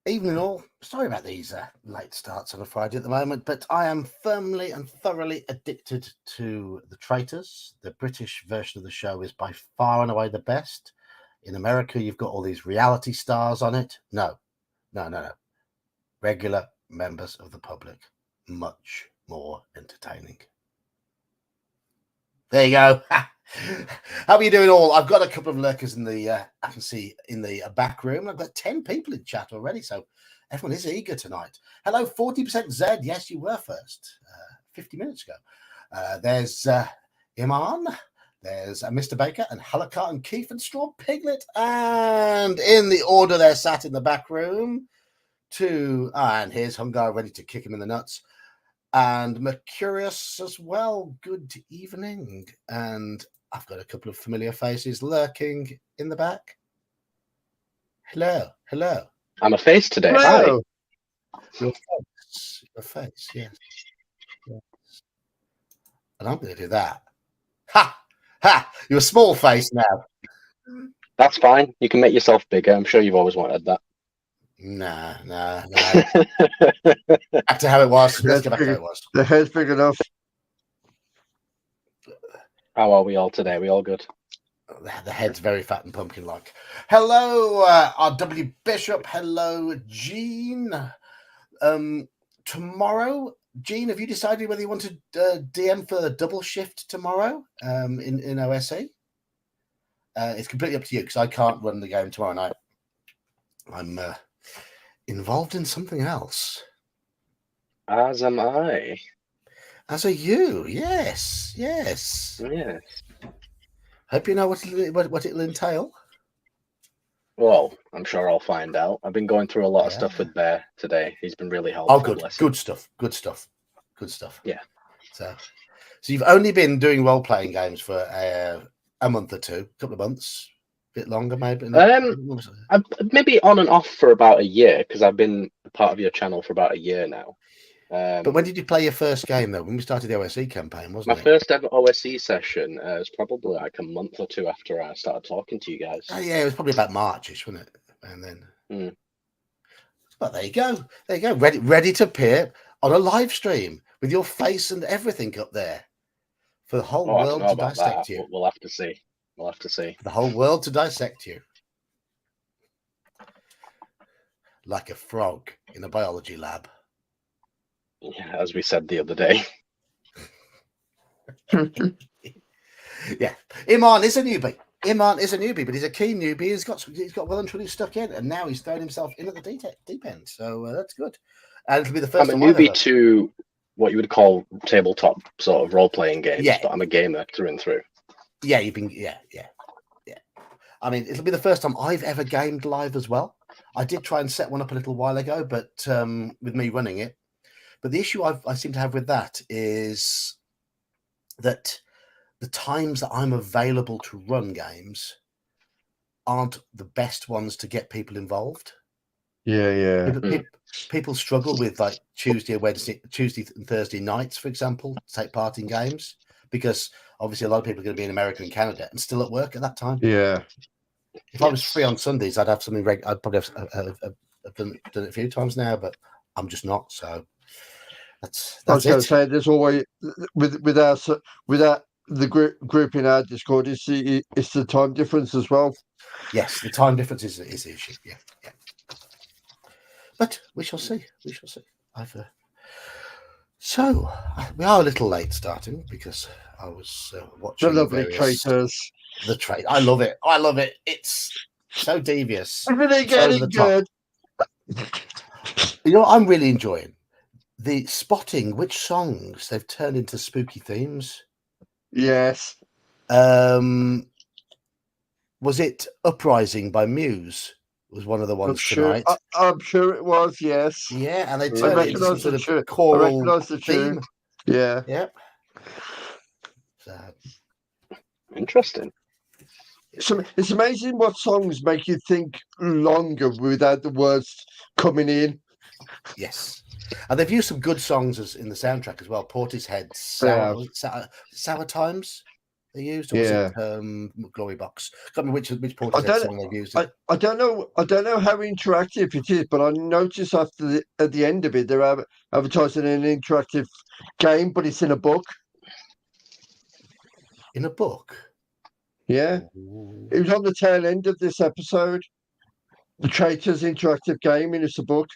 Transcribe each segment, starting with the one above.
Evening all. Sorry about these late starts on a Friday at the moment, but I am firmly and thoroughly addicted to The Traitors. The British version of the show is by far and away the best. In America, you've got all these reality stars on it. No. Regular members of the public. Much more entertaining. There you go. How are you doing all? I've got a couple of lurkers in the, I can see in the back room. I've got 10 people in chat already, so everyone is eager tonight. Hello, 40% Z. Yes, you were first 50 minutes ago. There's Iman. There's Mr. Baker and Halakar and Keith and Straw Piglet. And in the order they're sat in the back room, and here's Hungar ready to kick him in the nuts. And Mercurius as well. Good evening. And I've got a couple of familiar faces lurking in the back. Hello. I'm a face today. Hello. Hi. Your face, yes. And I'm going to do that. Ha! You're a small face now. That's fine. You can make yourself bigger. I'm sure you've always wanted that. Nah. Back to how it was. Let's get back to how it was. The head's big enough. How are we all today? We all good? The head's very fat and pumpkin-like. Hello, R.W. Bishop. Hello, Gene. Tomorrow, Gene, have you decided whether you want to DM for a double shift tomorrow in OSE? It's completely up to you because I can't run the game tomorrow night. I'm involved in something else. As am I. As are you, yes. Hope you know what it'll entail. Well, I'm sure I'll find out. I've been going through a lot of stuff with Bear today. He's been really helpful. Oh, good stuff. Yeah. So you've only been doing role-playing games for a month or two, a couple of months, a bit longer maybe. Maybe on and off for about a year because I've been part of your channel for about a year now. But when did you play your first game though? When we started the OSE campaign, wasn't it? My first ever OSE session was probably like a month or two after I started talking to you guys. Oh yeah, it was probably about Marchish, wasn't it? And then, But there you go, ready to appear on a live stream with your face and everything up there for the whole world to dissect you. We'll have to see. For the whole world to dissect you, like a frog in a biology lab. Yeah, as we said the other day. Yeah, Iman is a newbie, but he's a keen newbie. He's got well and truly stuck in, and now he's thrown himself in at the deep end. So that's good. And it'll be the first. I'm a newbie to what you would call tabletop sort of role-playing games, but I'm a gamer through and through. Yeah, you've been. Yeah. I mean, it'll be the first time I've ever gamed live as well. I did try and set one up a little while ago, but with me running it. But the issue I seem to have with that is that the times that I'm available to run games aren't the best ones to get people involved. Yeah. People struggle with like Tuesday and Thursday nights, for example, to take part in games because obviously a lot of people are going to be in America and Canada and still at work at that time. Yeah. If I was free on Sundays, I'd have something. I'd probably have done it a few times now, but I'm just not. So that's I was going to say, there's always with the group in our Discord. It's the time difference as well. Yes, the time difference is the issue. Yeah. But we shall see. So we are a little late starting because I was watching the lovely Traitors. The trade. I love it. It's so devious. Really getting good. You know what I'm really enjoying? The spotting which songs they've turned into spooky themes. Yes. Was it Uprising by Muse? Was one of the ones tonight? I'm sure it was, yes. Yeah, and they turned it into some sort of choral theme. Yeah. Yep. So interesting. It's amazing what songs make you think longer without the words coming in. Yes. And they've used some good songs in the soundtrack as well. Portishead, Sour Times. they used, or was it Glory Box? I can't remember which port song they've used. I don't know how interactive it is, but I noticed at the end of it they're advertising an interactive game, but it's in a book. In a book? Yeah. Ooh. It was on the tail end of this episode. The Traitors interactive game, and it's a book.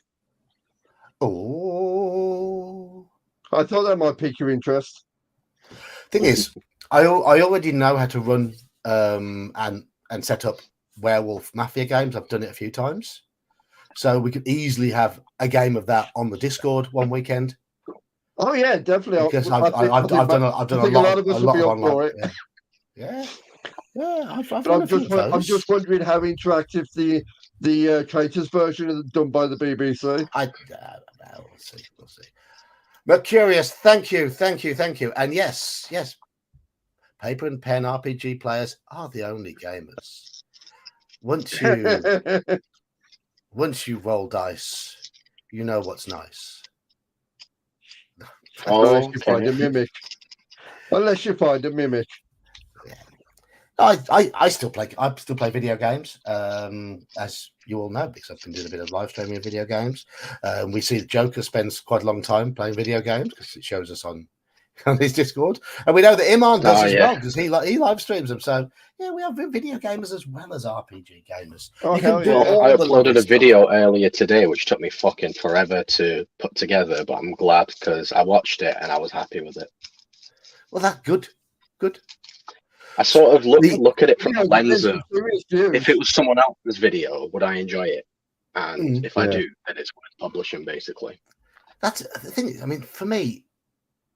Oh. I thought that might pique your interest. Thing is, I already know how to run and set up Werewolf Mafia games. I've done it a few times. So we could easily have a game of that on the Discord one weekend. Oh yeah, definitely. Because I've done a lot of online. Yeah. I've run a few of those. I'm just wondering how interactive the Traitors version is done by the BBC. We'll see. Mercurius, thank you. And yes, paper and pen RPG players are the only gamers. Once you roll dice, you know what's nice. Unless you find a mimic. Yeah. I still play video games, as you all know, because I've been doing a bit of live streaming of video games. We see the Joker spends quite a long time playing video games because it shows us on his Discord, and we know that Iman does as well because he live streams them. So yeah, we have video gamers as well as RPG gamers. I uploaded a video earlier today, which took me fucking forever to put together, but I'm glad because I watched it and I was happy with it. Well, that's good. I sort of look at it from the lens of if it was someone else's video, would I enjoy it? And if I do, then it's worth publishing, basically. That's the thing. I mean, for me,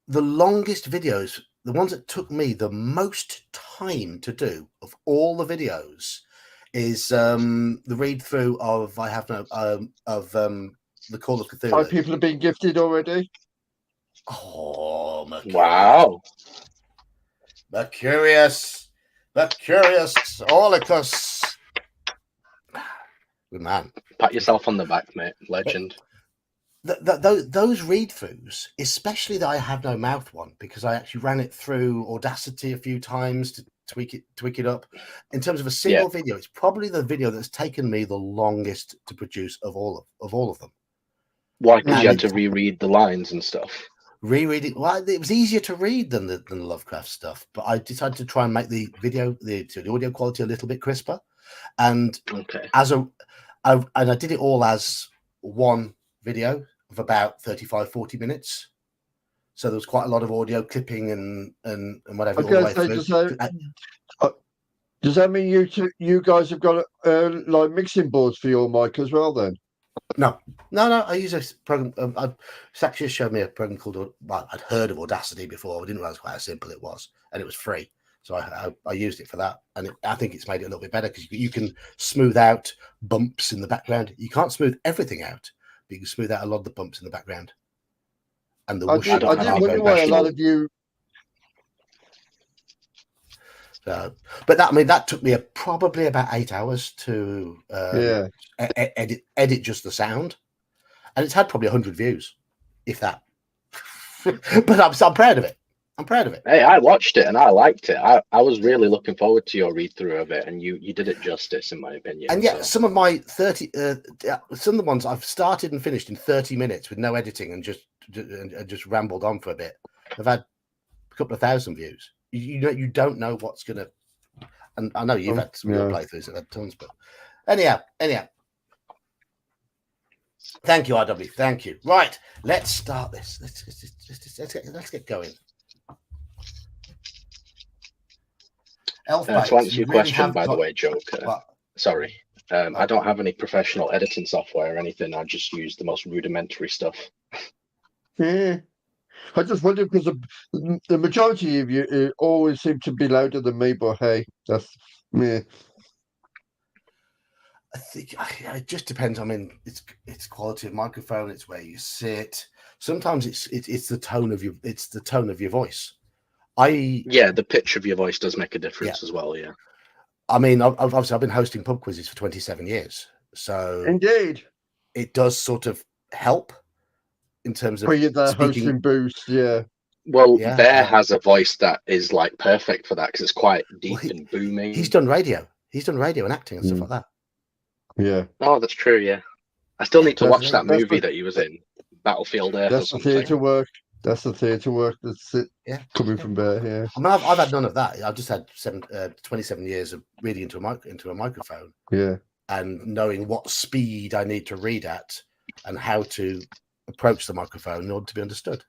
the longest videos, the ones that took me the most time to do of all the videos, is the read through of the Call of Cthulhu. Oh, people have been gifted already. Oh, wow. Mercurius, Orlicus. Good man. Pat yourself on the back, mate. Legend. Those read-throughs, especially the I Have No Mouth one, because I actually ran it through Audacity a few times to tweak it up. In terms of a single video, it's probably the video that's taken me the longest to produce of all of them. Why? Because you had to reread the lines and stuff. Reread it. Well, it was easier to read than the Lovecraft stuff, but I decided to try and make the audio quality a little bit crisper. And I did it all as one video of about 35-40 minutes. So there was quite a lot of audio clipping and whatever. Does that mean you guys have got like mixing boards for your mic as well then? No. I use a program. Saxia showed me a program called. Well, I'd heard of Audacity before. I didn't realize quite how simple it was, and it was free. So I used it for that, and I think it's made it a little bit better because you can smooth out bumps in the background. You can't smooth everything out, but you can smooth out a lot of the bumps in the background. And the I did wonder why a lot of you. But that took me probably about 8 hours to edit just the sound, and it's had probably 100 views, if that. But I'm proud of it. Hey, I watched it and I liked it. I was really looking forward to your read through of it, and you did it justice, in my opinion. And some of my some of the ones I've started and finished in 30 minutes with no editing and just rambled on for a bit. I've had a couple of thousand views. You don't know what's gonna, and I know you've had some real playthroughs that had tons, but anyhow. Thank you, RW. Thank you. Right, let's start this. Let's get going. To answer your question, by the way, Joker. Sorry, I don't have any professional editing software or anything. I just use the most rudimentary stuff. Yeah. I just wonder because the majority of you always seem to be louder than me, but hey, that's me. I think it just depends. I mean, it's quality of microphone, it's where you sit. Sometimes it's the tone of your voice. The pitch of your voice does make a difference as well. Yeah. I mean, I've been hosting pub quizzes for 27 years, so indeed, it does sort of help in terms of hosting boost. Yeah. Well, Yeah, Bear has a voice that is like perfect for that because it's quite deep well, and booming. He's done radio. He's done radio and acting and stuff like that. Yeah. Oh, that's true. Yeah, I still need to watch that movie that he was in, Battlefield Earth. That's the theatre work. That's the theatre work. That's it. Yeah, coming from Bear. Yeah. I mean, I've had none of that. I've just had 27 years of reading into a microphone. Yeah. And knowing what speed I need to read at and how to approach the microphone in order to be understood.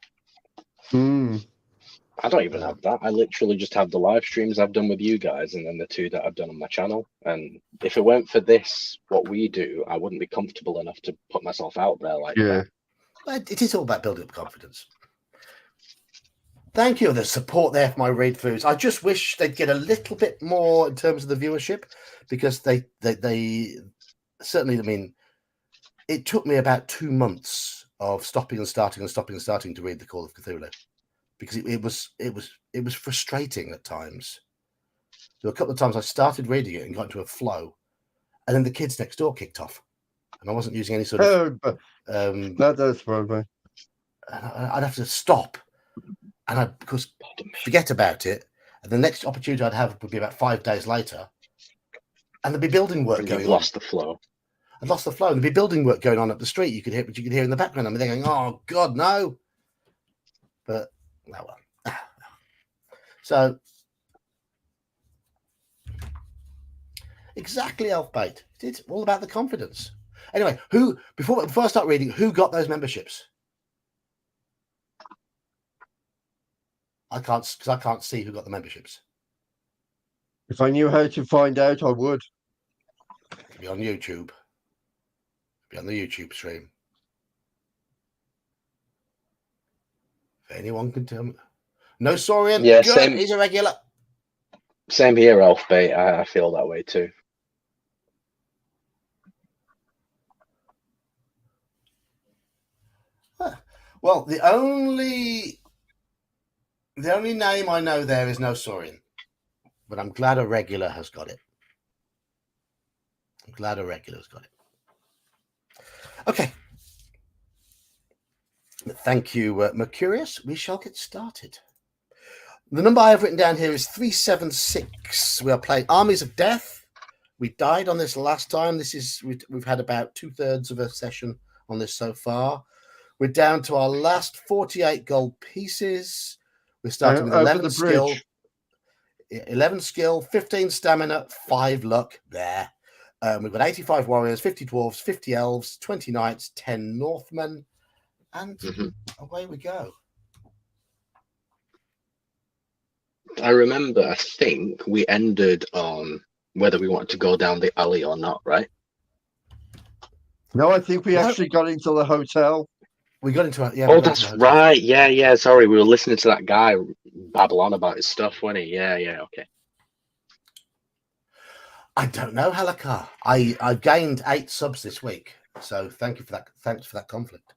I don't even have that. I literally just have the live streams I've done with you guys and then the 2 that I've done on my channel. And if it weren't for this, what we do, I wouldn't be comfortable enough to put myself out there like that. But it is all about building up confidence. Thank you for the support there for my read-throughs. I just wish they'd get a little bit more in terms of the viewership, because they certainly, I mean, it took me about 2 months of stopping and starting to read the Call of Cthulhu, because it was frustrating at times. There were a couple of times I started reading it and got into a flow, and then the kids next door kicked off, and I wasn't using any sort of that's probably. I'd have to stop, and I'd, of course, forget about it. And the next opportunity I'd have would be about 5 days later, and there'd be building work going on. Lost the flow. I'd lost the flow. There'd be building work going on up the street. You could hear in the background. I'm thinking, oh God, no. But oh well. So exactly, Elfbait. It's all about the confidence. Anyway, before I start reading, who got those memberships? I can't see who got the memberships. If I knew how to find out, I would. It'll be on YouTube. It'll be on the YouTube stream. If anyone can tell me. No, Saurian. Yeah, good. same. He's a regular. Same here, Elfbait. I feel that way too. Well, the only name I know there is no Saurian, but I'm glad a regular has got it. Okay. Thank you, Mercurius. We shall get started. The number I have written down here is 376. We are playing Armies of Death. We died on this last time. We've had about 2/3 of a session on this so far. We're down to our last 48 gold pieces. We're starting with 11 skill, 15 stamina, 5 luck there. We've got 85 warriors, 50 dwarves, 50 elves, 20 knights, 10 northmen, and away we go. I remember, I think we ended on whether we wanted to go down the alley or not, right? No, I think we actually got into the hotel. We got into it. Yeah. Oh, that's right. Yeah. Sorry, we were listening to that guy babble on about his stuff, wasn't he? Yeah. Okay. I don't know, Halakar. I gained 8 subs this week, so thank you for that. Thanks for that conflict.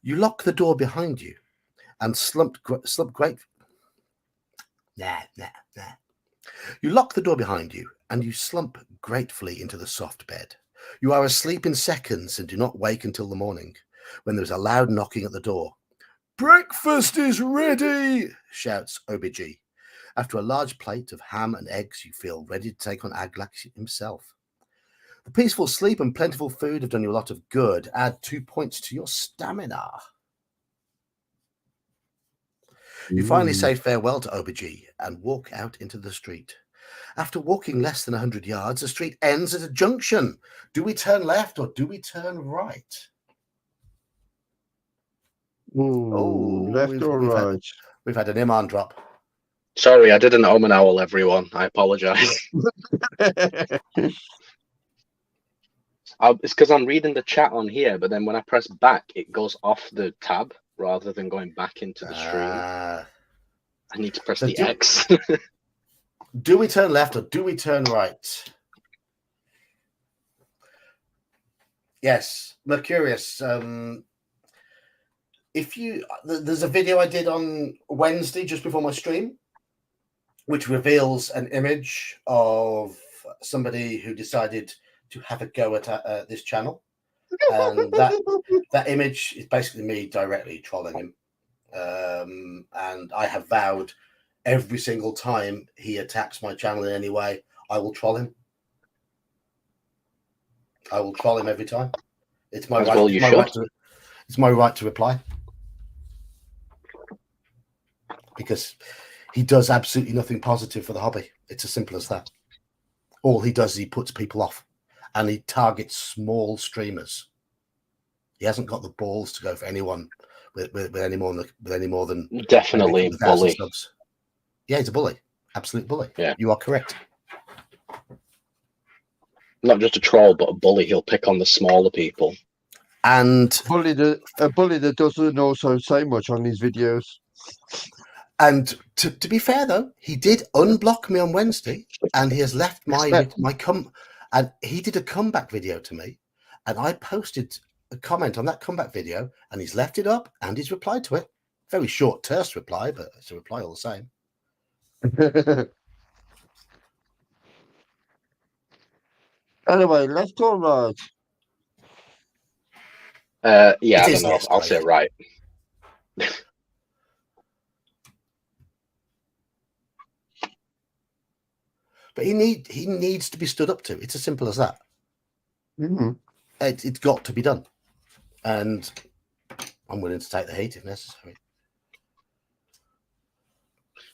You lock the door behind you and slump great. Nah. You lock the door behind you and you slump gratefully into the soft bed. You are asleep in seconds and do not wake until the morning, when there is a loud knocking at the door. "Breakfast is ready," shouts OBG. After a large plate of ham and eggs, you feel ready to take on Aglak himself. The peaceful sleep and plentiful food have done you a lot of good. Add 2 points to your stamina. You finally say farewell to OBG and walk out into the street. After walking less than 100 yards, the street ends at a junction. Do we turn left or do we turn right? Left or right? We've had an Iman drop. Sorry, I did an omen owl, everyone. I apologize. It's because I'm reading the chat on here, but then when I press back, it goes off the tab rather than going back into the stream. I need to press the X. Do we turn left or do we turn right? Yes, Mercurius. There's a video I did on Wednesday just before my stream, which reveals an image of somebody who decided to have a go at this channel, and that image is basically me directly trolling him. and I have vowed every single time he attacks my channel in any way, I will troll him. I will troll him every time. It's my As right. well It's you my should. right to. It's my right to reply because he does absolutely nothing positive for the hobby. It's as simple as that. All he does is he puts people off, and he targets small streamers. He hasn't got the balls to go for anyone with any more than Definitely maybe a couple of thousand bully. subs. Yeah, he's a bully. Absolute bully. Yeah. You are correct. Not just a troll, but a bully. He'll pick on the smaller people. And a bully that doesn't also say much on his videos. And to be fair though, he did unblock me on Wednesday, and he has left and he did a comeback video to me, and I posted a comment on that comeback video, and he's left it up and he's replied to it. Very short, terse reply, but it's a reply all the same. Anyway, left or right? Yeah, It I is don't know. yes, I'll right. say right. But he needs to be stood up to. It's as simple as that. Mm-hmm. It's got to be done, and I'm willing to take the heat if necessary.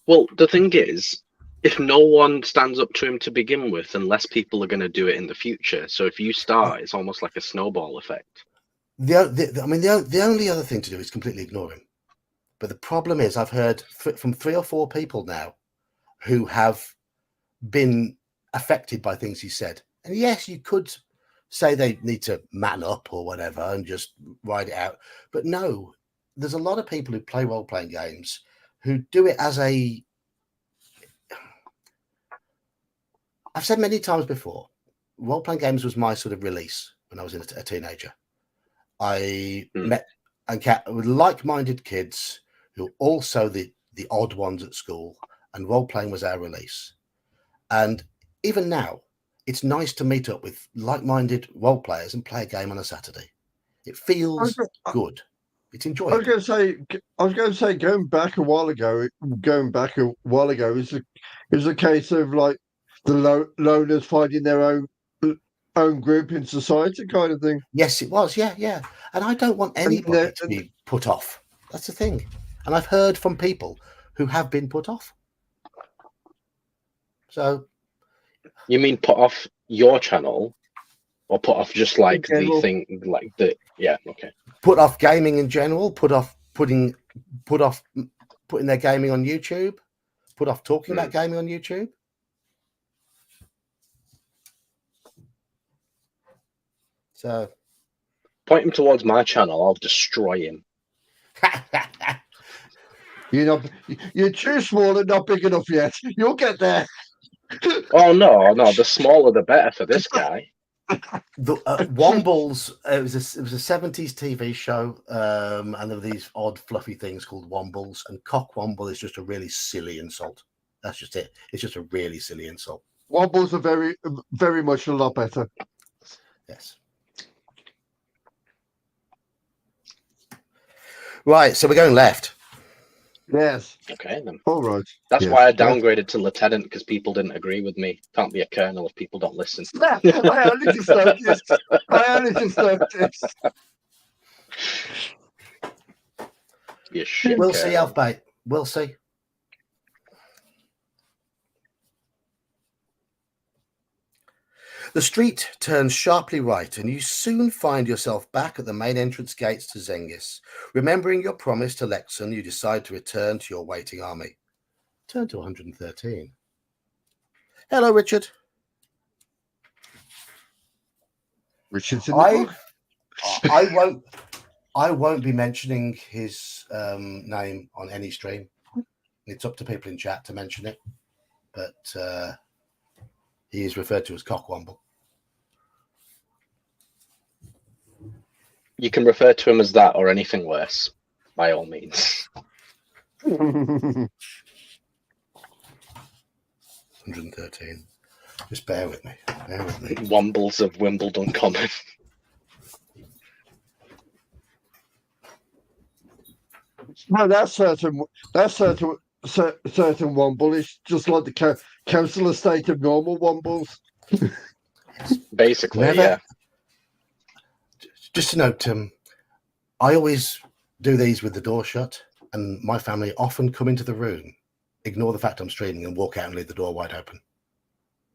Well, the thing is, if no one stands up to him to begin with, then less people are going to do it in the future. So if you start, it's almost like a snowball effect. The only other thing to do is completely ignore him. But the problem is, I've heard from 3 or 4 people now who have been affected by things he said. And yes, you could say they need to man up or whatever and just ride it out. But no, there's a lot of people who play role-playing games who do it as a... I've said many times before, role-playing games was my sort of release when I was a teenager. I met with like-minded kids who were also the odd ones at school, and role-playing was our release. And even now, it's nice to meet up with like-minded role players and play a game on a Saturday. It feels good. It's enjoyable. I was going to say, going back a while ago, is a case of like the loners finding their own group in society, kind of thing. Yes, it was. Yeah. And I don't want anybody to be put off. That's the thing. And I've heard from people who have been put off. So, you mean put off your channel, or put off just like the thing, like the okay. Put off gaming in general. Put off putting their gaming on YouTube. Put off talking about gaming on YouTube. So, point him towards my channel. I'll destroy him. You're too small and not big enough yet. You'll get there. Oh no! The smaller the better for this guy. The Wombles. It was a 70s TV show, and there were these odd, fluffy things called Wombles. And cockwomble is just a really silly insult. That's just it. It's just a really silly insult. Wombles are very, very much a lot better. Yes. Right. So we're going left. Yes. Okay, then. All right. That's why I downgraded to lieutenant, because people didn't agree with me. Can't be a colonel if people don't listen. I only just noticed. You shit. We'll see, Elfbait. We'll see. The street turns sharply right, and you soon find yourself back at the main entrance gates to Zengis. Remembering your promise to Lexon, you decide to return to your waiting army. Turn to 113. Hello, Richard. Richard's in the book. I won't be mentioning his name on any stream. It's up to people in chat to mention it, but he is referred to as Cockwomble. You can refer to him as that or anything worse, by all means. 113. Just bear with me. Wombles of Wimbledon Common. No, that's certain. That's certain Womble. It's just like the council estate of normal Wombles. Basically, Never. yeah. Just to note, I always do these with the door shut, and my family often come into the room, ignore the fact I'm streaming, and walk out and leave the door wide open.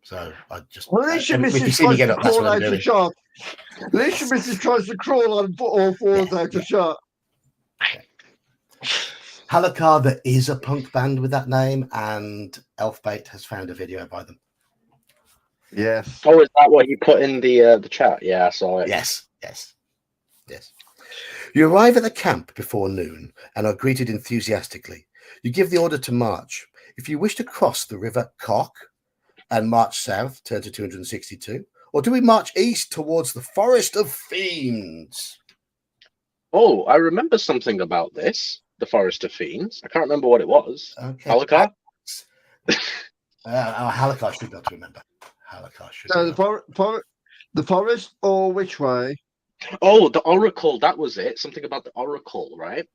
So I just, Well, at least your if you missus see me tries get to up, that's crawl what I'm out of doing. shot. At least your missus tries to crawl on all fours out of shot. Halakar, there is a punk band with that name, and Elfbait has found a video by them. Yes. Oh, is that what you put in the chat? Yeah, I saw it. Yes. You arrive at the camp before noon and are greeted enthusiastically. You give the order to march. If you wish to cross the river Cock and march south, turn to 262, or do we march east towards the Forest of Fiends? Oh, I remember something about this. The Forest of Fiends. I can't remember what it was. Okay. Halakar? Halakar should be able to remember. Halakar should So be able to. the forest, or which way? Oh, the Oracle. That was it. Something about the Oracle, right?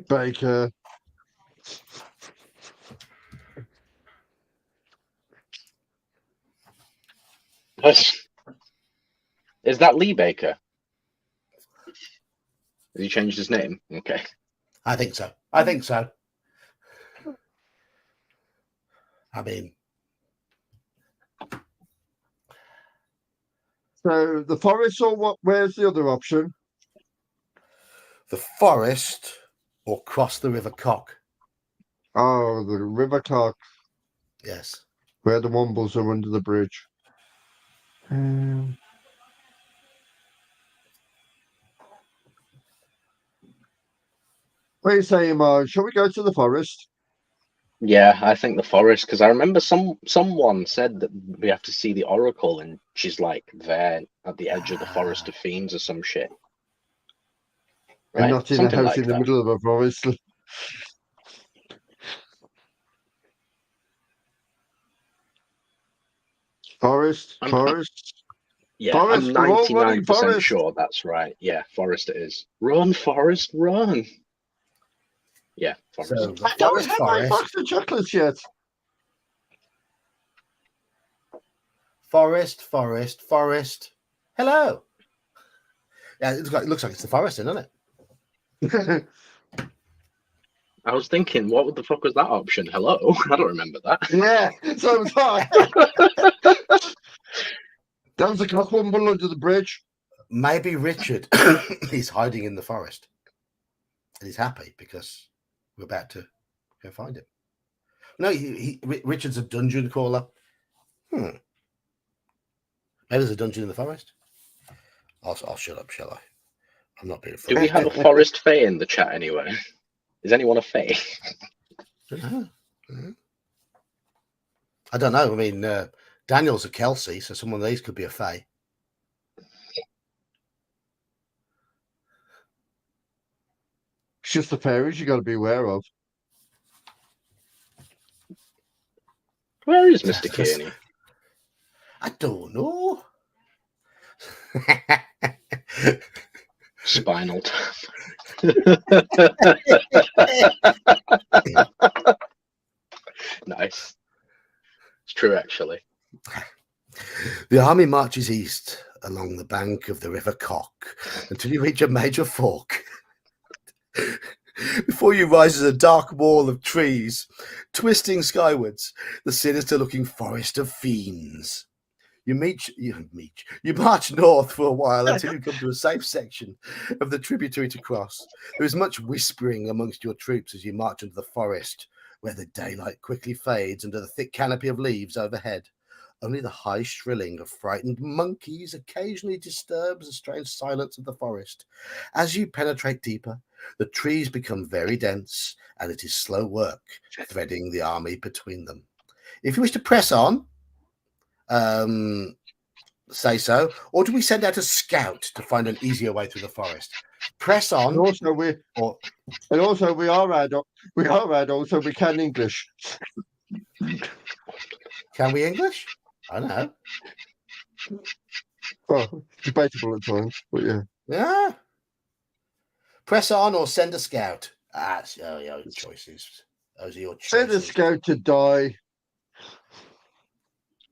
Baker. Is that Lee Baker? Has he changed his name? Okay. I think so. I mean, So the forest, or what? Where's the other option? the forest or cross the river Cock. Oh, the River Cock, Yes. where the Wombles are under the bridge. What are you saying, Marge? Shall we go to the forest? Yeah, I think the forest, because I remember someone said that we have to see the Oracle, and she's like there at the edge of the Forest of Fiends or some shit. And Right? not in Something a house like in the that. middle of a forest. Forest. Yeah, Forest, I'm we're all running 99% forest. sure that's right. Yeah, Forest it is. Run, Forest, run. Yeah, Forest. So the I don't have my forest. box of chocolates yet. Forest. Hello. Yeah, it looks like it's the forest, doesn't it? I was thinking, what the fuck was that option? Hello? I don't remember that. Yeah, so was I. That was a cockwomble under the bridge. Maybe Richard he's hiding in the forest. And he's happy because we're about to go find him. No, Richard's a dungeon crawler. Maybe there's a dungeon in the forest. I'll shut up, shall I? I'm not being funny. Do we have a Forest Fae in the chat anyway? Is anyone a Fae? I don't know. I mean, Daniel's a Kelsey, so someone of these could be a Fae. It's just the fairies you got to be aware of. Where is Mr. Kearney? I don't know. Spinal Tap. Nice. It's true, actually. The army marches east along the bank of the River Cock until you reach a major fork. Before you rises a dark wall of trees, twisting skywards, the sinister-looking Forest of Fiends. You march north for a while until you come to a safe section of the tributary to cross. There is much whispering amongst your troops as you march into the forest, where the daylight quickly fades under the thick canopy of leaves overhead. Only the high shrilling of frightened monkeys occasionally disturbs the strange silence of the forest. As you penetrate deeper, the trees become very dense, and it is slow work threading the army between them. If you wish to press on, say so, or do we send out a scout to find an easier way through the forest? Press on. And also we are adults. We are adults, so we can English. Can we English? I don't know. Well, debatable at times, but yeah. Yeah. Press on or send a scout. Your choices. Those are your choices. Send a scout to die.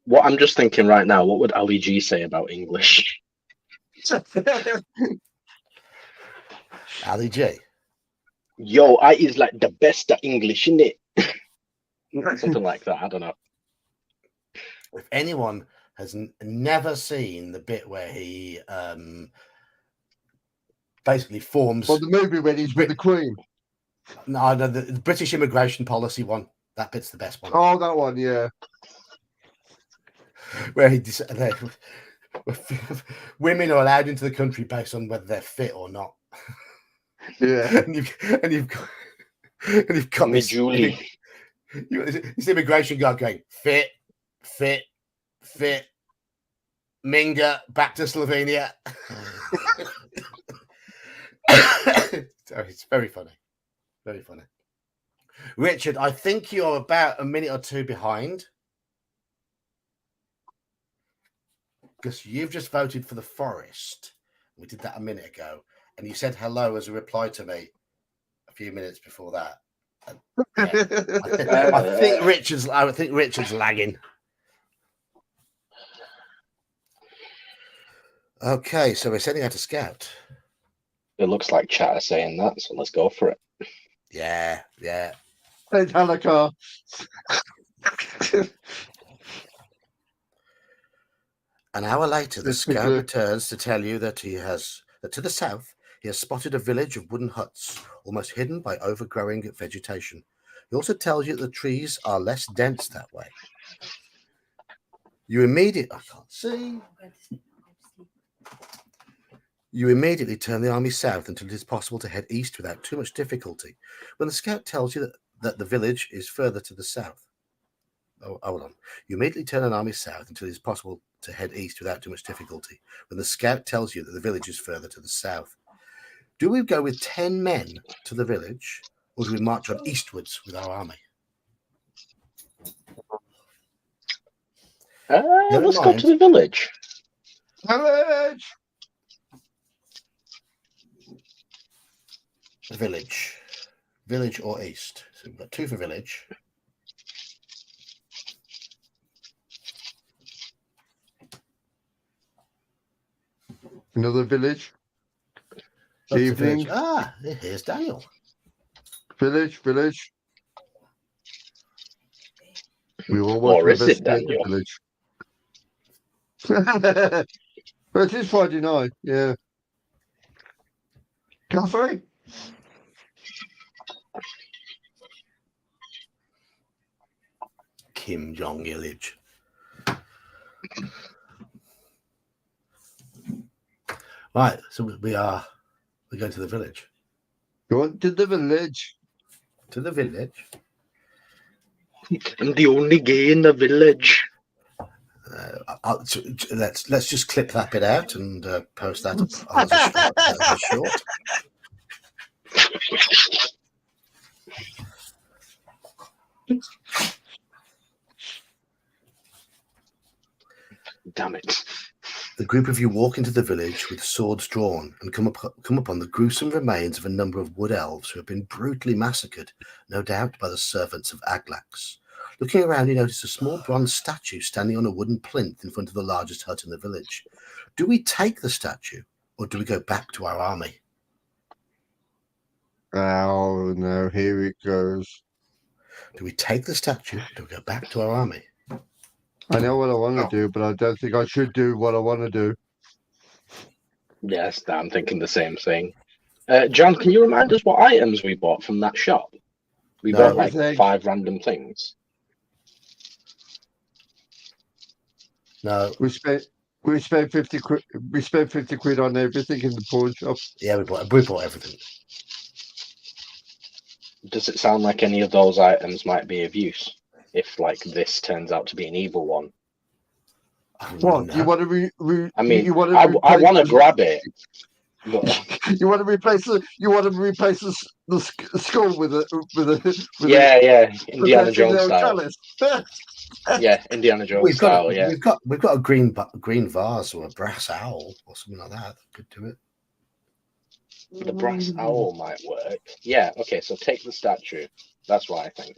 What I'm just thinking right now, what would Ali G say about English? Ali G. Yo, I is like the best at English, innit? Something like that. I don't know. If anyone has never seen the bit where he basically forms. Well, the movie when he's with the Queen. No, the British immigration policy one. That bit's the best one. Oh, that one, yeah. Where women are allowed into the country based on whether they're fit or not. Yeah. and you've got Me Julie. this immigration guy going fit. Minga back to Slovenia. So it's very funny. Very funny. Richard, I think you're about a minute or two behind. Because you've just voted for the Forest. We did that a minute ago. And you said hello as a reply to me a few minutes before that. And, yeah, I think Richard's lagging. Okay, so we're sending out a scout. It looks like chat are saying that, so let's go for it. Yeah. Hey, Halakar. An hour later, the scout returns to tell you that to the south, he has spotted a village of wooden huts, almost hidden by overgrowing vegetation. He also tells you that the trees are less dense that way. You immediately turn the army south until it is possible to head east without too much difficulty. When the scout tells you that the village is further to the south. Oh, hold on. You immediately turn an army south until it is possible to head east without too much difficulty. When the scout tells you that the village is further to the south. Do we go with 10 men to the village, or do we march on eastwards with our army? Let's go to the village. Village or east. So we've got 2 for village. Another village. Evening. Village. Here's Daniel. Village. We all Or want to is it investigate Daniel? the village. But it is Friday night, yeah. Cafe? Kim Jong-il. Right, so we're going to the village. Go on to the village. To the village. I'm the only gay in the village. Let's just clip that bit out and post that as a short. Damn it. The group of you walk into the village with swords drawn and come upon the gruesome remains of a number of wood elves who have been brutally massacred, no doubt by the servants of Aglax. Looking around, you notice a small bronze statue standing on a wooden plinth in front of the largest hut in the village. Do we take the statue, or do we go back to our army? Oh, no, here it goes. Do we take the statue, or do we go back to our army? I know what I want to do, but I don't think I should do what I want to do. Yes, I'm thinking the same thing. John, can you remind us what items we bought from that shop? We bought like 5 random things. No. We spent 50 quid. We spent 50 quid on everything in the pawn shop. Yeah, we bought everything. Does it sound like any of those items might be of use? If like this turns out to be an evil one. What? Do you want to I want to grab it. You want to replace the skull with Yeah, Indiana protecting Jones the style. chalice. Yeah, Indiana Jones We've got style. Yeah, we've got a green vase or a brass owl or something like that. Could do it. the brass owl might work. Yeah. Okay, so take the statue. That's what I think.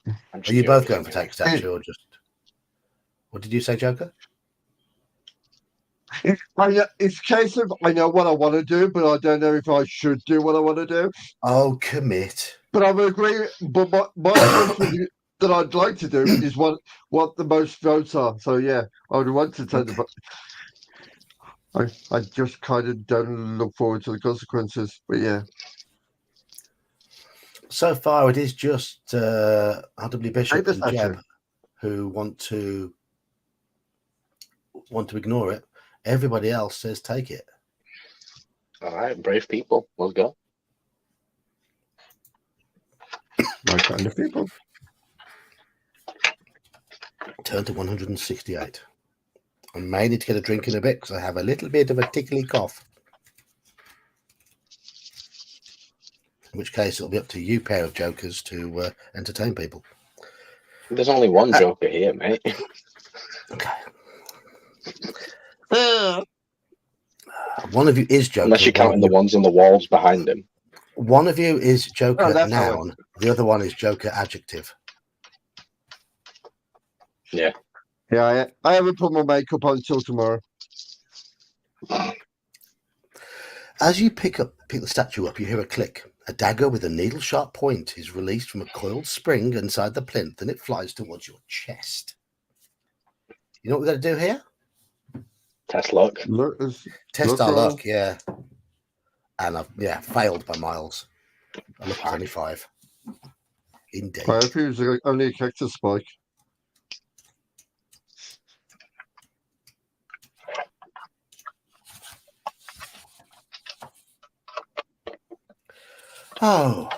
I'm Are just you both curious going for anyway. take statue or just? What did you say, Joker? It's a case of I know what I want to do, but I don't know if I should do what I want to do. Oh, commit. But I would agree. But my choice that I'd like to do is what the most votes are. So yeah, I would want to take the. I just kind of don't look forward to the consequences. But yeah. So far, it is just RW Bishop the and statue. Jeb who want to ignore it. Everybody else says take it. All right, brave people. Let's go. My kind of people. Turn to 168. I may need to get a drink in a bit because I have a little bit of a tickly cough. In which case, it'll be up to you, pair of jokers, to entertain people. There's only one joker here, mate. Okay. One of you is Joker. Unless you're counting the ones on the walls behind him. One of you is Joker that's noun. The other one is Joker adjective. Yeah. Yeah, I haven't put my makeup on until tomorrow. As you pick the statue up, you hear a click. A dagger with a needle-sharp point is released from a coiled spring inside the plinth, and it flies towards your chest. You know what we've got to do here? Test luck. Test our luck, yeah. And I've failed by miles. My luck was only 5. Indeed. I hope it was only a cactus spike. Oh.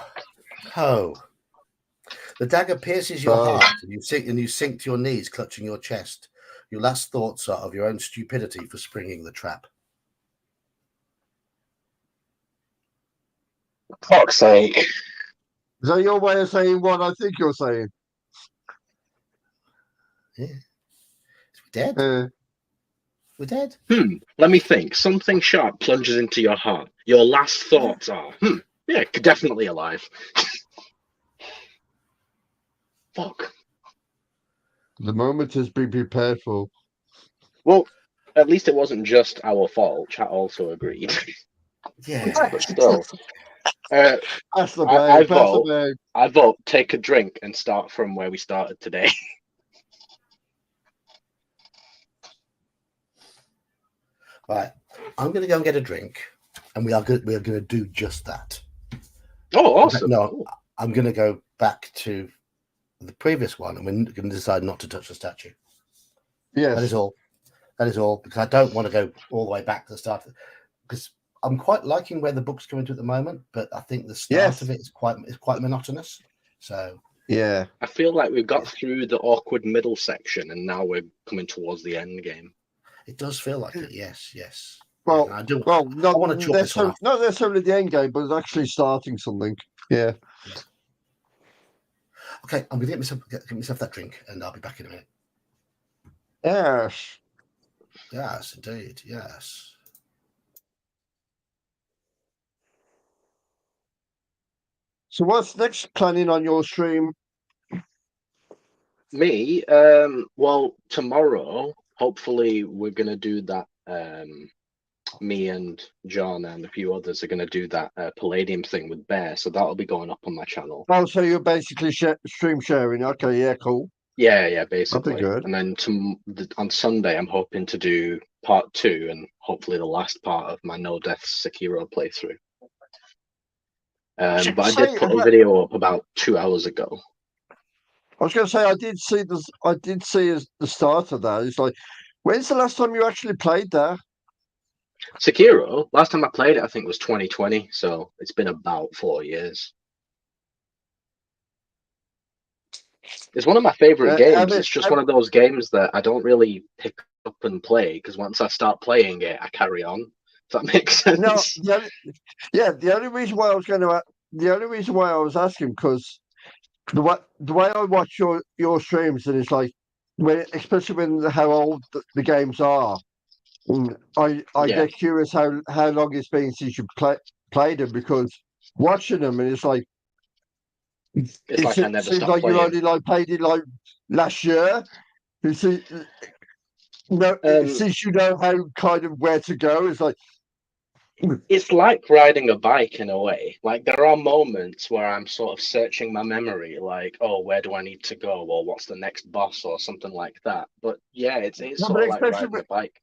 The dagger pierces your heart, and you sink to your knees, clutching your chest. Your last thoughts are of your own stupidity for springing the trap. Fuck's sake. Is that your way of saying what I think you're saying? Yeah. We're dead? We're dead? Let me think. Something sharp plunges into your heart. Your last thoughts are, yeah, definitely alive. Fuck. The moment has been prepared for. Well, at least it wasn't just our fault. Chat also agreed. Yeah. But still. I vote take a drink and start from where we started today. Right. I'm going to go and get a drink, and we are going to do just that. Oh, awesome. No, I'm going to go back to the previous one, and we're going to decide not to touch the statue. Yes. That is all. Because I don't want to go all the way back to the start. Because I'm quite liking where the book's coming to at the moment, but I think the start of it is quite monotonous. So yeah, I feel like we've got through the awkward middle section, and now we're coming towards the end game. It does feel like it. Yes. Well, I do. not I want to chalk this one up. Not necessarily the end game, but it's actually starting something. Yeah. Okay, I'm going to get myself that drink, and I'll be back in a minute. Yes. Yes, indeed. Yes. So what's next planning on your stream? Me? Well, tomorrow, hopefully we're going to do that. Me and John and a few others are going to do that Palladium thing with Bear. So that'll be going up on my channel. Oh, so you're basically stream sharing. Okay, yeah, cool. Yeah, basically. That'd be good. And then on Sunday, I'm hoping to do part 2 and hopefully the last part of my No Death Sekiro playthrough. But I did put a video up about 2 hours ago. I was going to say I did see the start of that. It's like, when's the last time you actually played that? Sekiro, last time I played it, I think was 2020. So it's been about 4 years. It's one of my favorite games. It's just one of those games that I don't really pick up and play because once I start playing it, I carry on. that makes sense. No, the only reason why I was asking because the way I watch your streams, and it's like especially when how old the games are, I Yeah. get curious how long it's been since you played them, because watching them and it's like It's like I never seems stopped like you playing. only like played it like last year. You see, no, since you know how kind of where to go, it's like It's like riding a bike in a way. Like there are moments where I'm sort of searching my memory, like, oh, where do I need to go, or what's the next boss, or something like that. But yeah, it's no, sort but of like especially riding a bike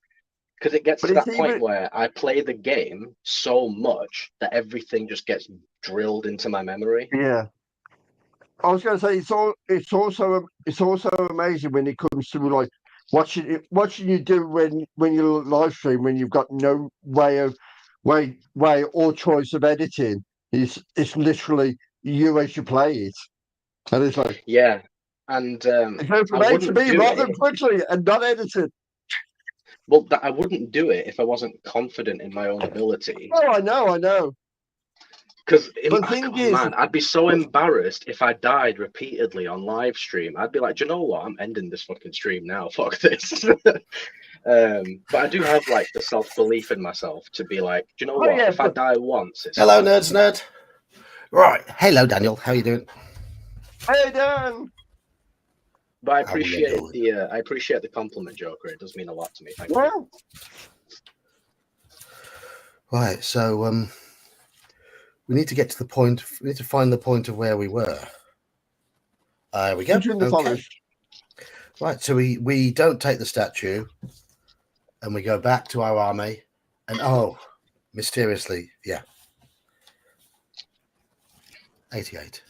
because it gets but to it's that point even where I play the game so much that everything just gets drilled into my memory. yeah. I was going to say it's also amazing when it comes to like watching you do when you live stream when you've got no way or choice of editing. It's literally you as you play it, and it's like Yeah, and it goes I from A to wouldn't B do rather it. quickly and not edited. Well, that I wouldn't do it if I wasn't confident in my own ability. Oh, I know. Because, But the thing oh is, man, I'd be so embarrassed if I died repeatedly on live stream. I'd be like, do you know what? I'm ending this fucking stream now. Fuck this. But I do have like the self belief in myself to be like, do you know oh what? yeah, If I but die once, it's Hello, fine. nerds, nerd. Right. Hello, Daniel. How you doing? hey Dan, But I How are you appreciate doing? the compliment, Joker. It does mean a lot to me. Thank you. well, Right. So, we need to get to the point. We need to find the point of where we were. There we go. between the Okay. forest. Right. So we don't take the statue, and we go back to our army, and mysteriously, yeah, 88.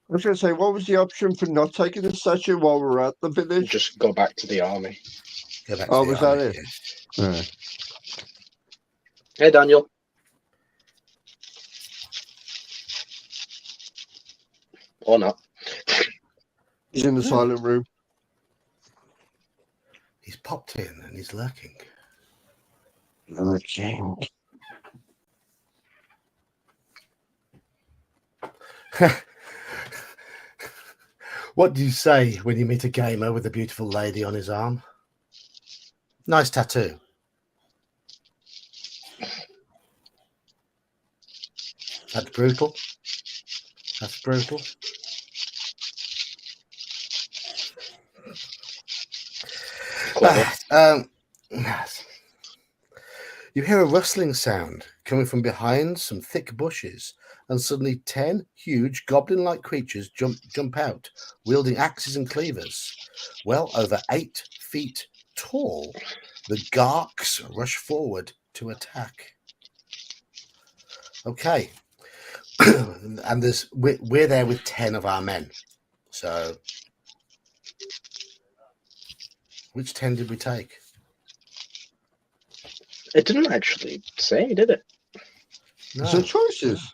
I was going to say, what was the option for not taking the statue while we're at the village? Just go back to the army. Go back to Oh, the was army. that it? Yeah. Yeah. Hey, Daniel. Or not. He's in the silent room. He's popped in and he's lurking. Okay. What do you say when you meet a gamer with a beautiful lady on his arm? Nice tattoo. That's brutal. That's brutal. You hear a rustling sound coming from behind some thick bushes, and suddenly 10 huge goblin-like creatures jump out, wielding axes and cleavers. Well over 8 feet tall, the Garks rush forward to attack. Okay. And we're there with 10 of our men. So which 10 did we take? It didn't actually say, did it? No. So choices.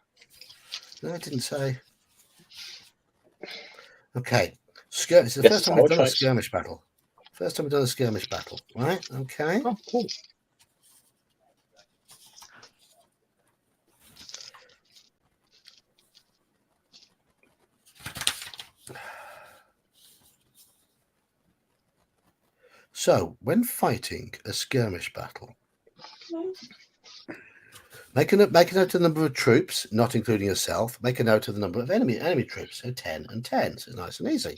No, it didn't say. Okay. It's the Guess first it's time we've our done a choice. skirmish battle. First time we've done a skirmish battle, right? Okay. Oh, cool. So, when fighting a skirmish battle, make a note of the number of troops, not including yourself. Make a note of the number of enemy troops. So 10 and 10. So nice and easy.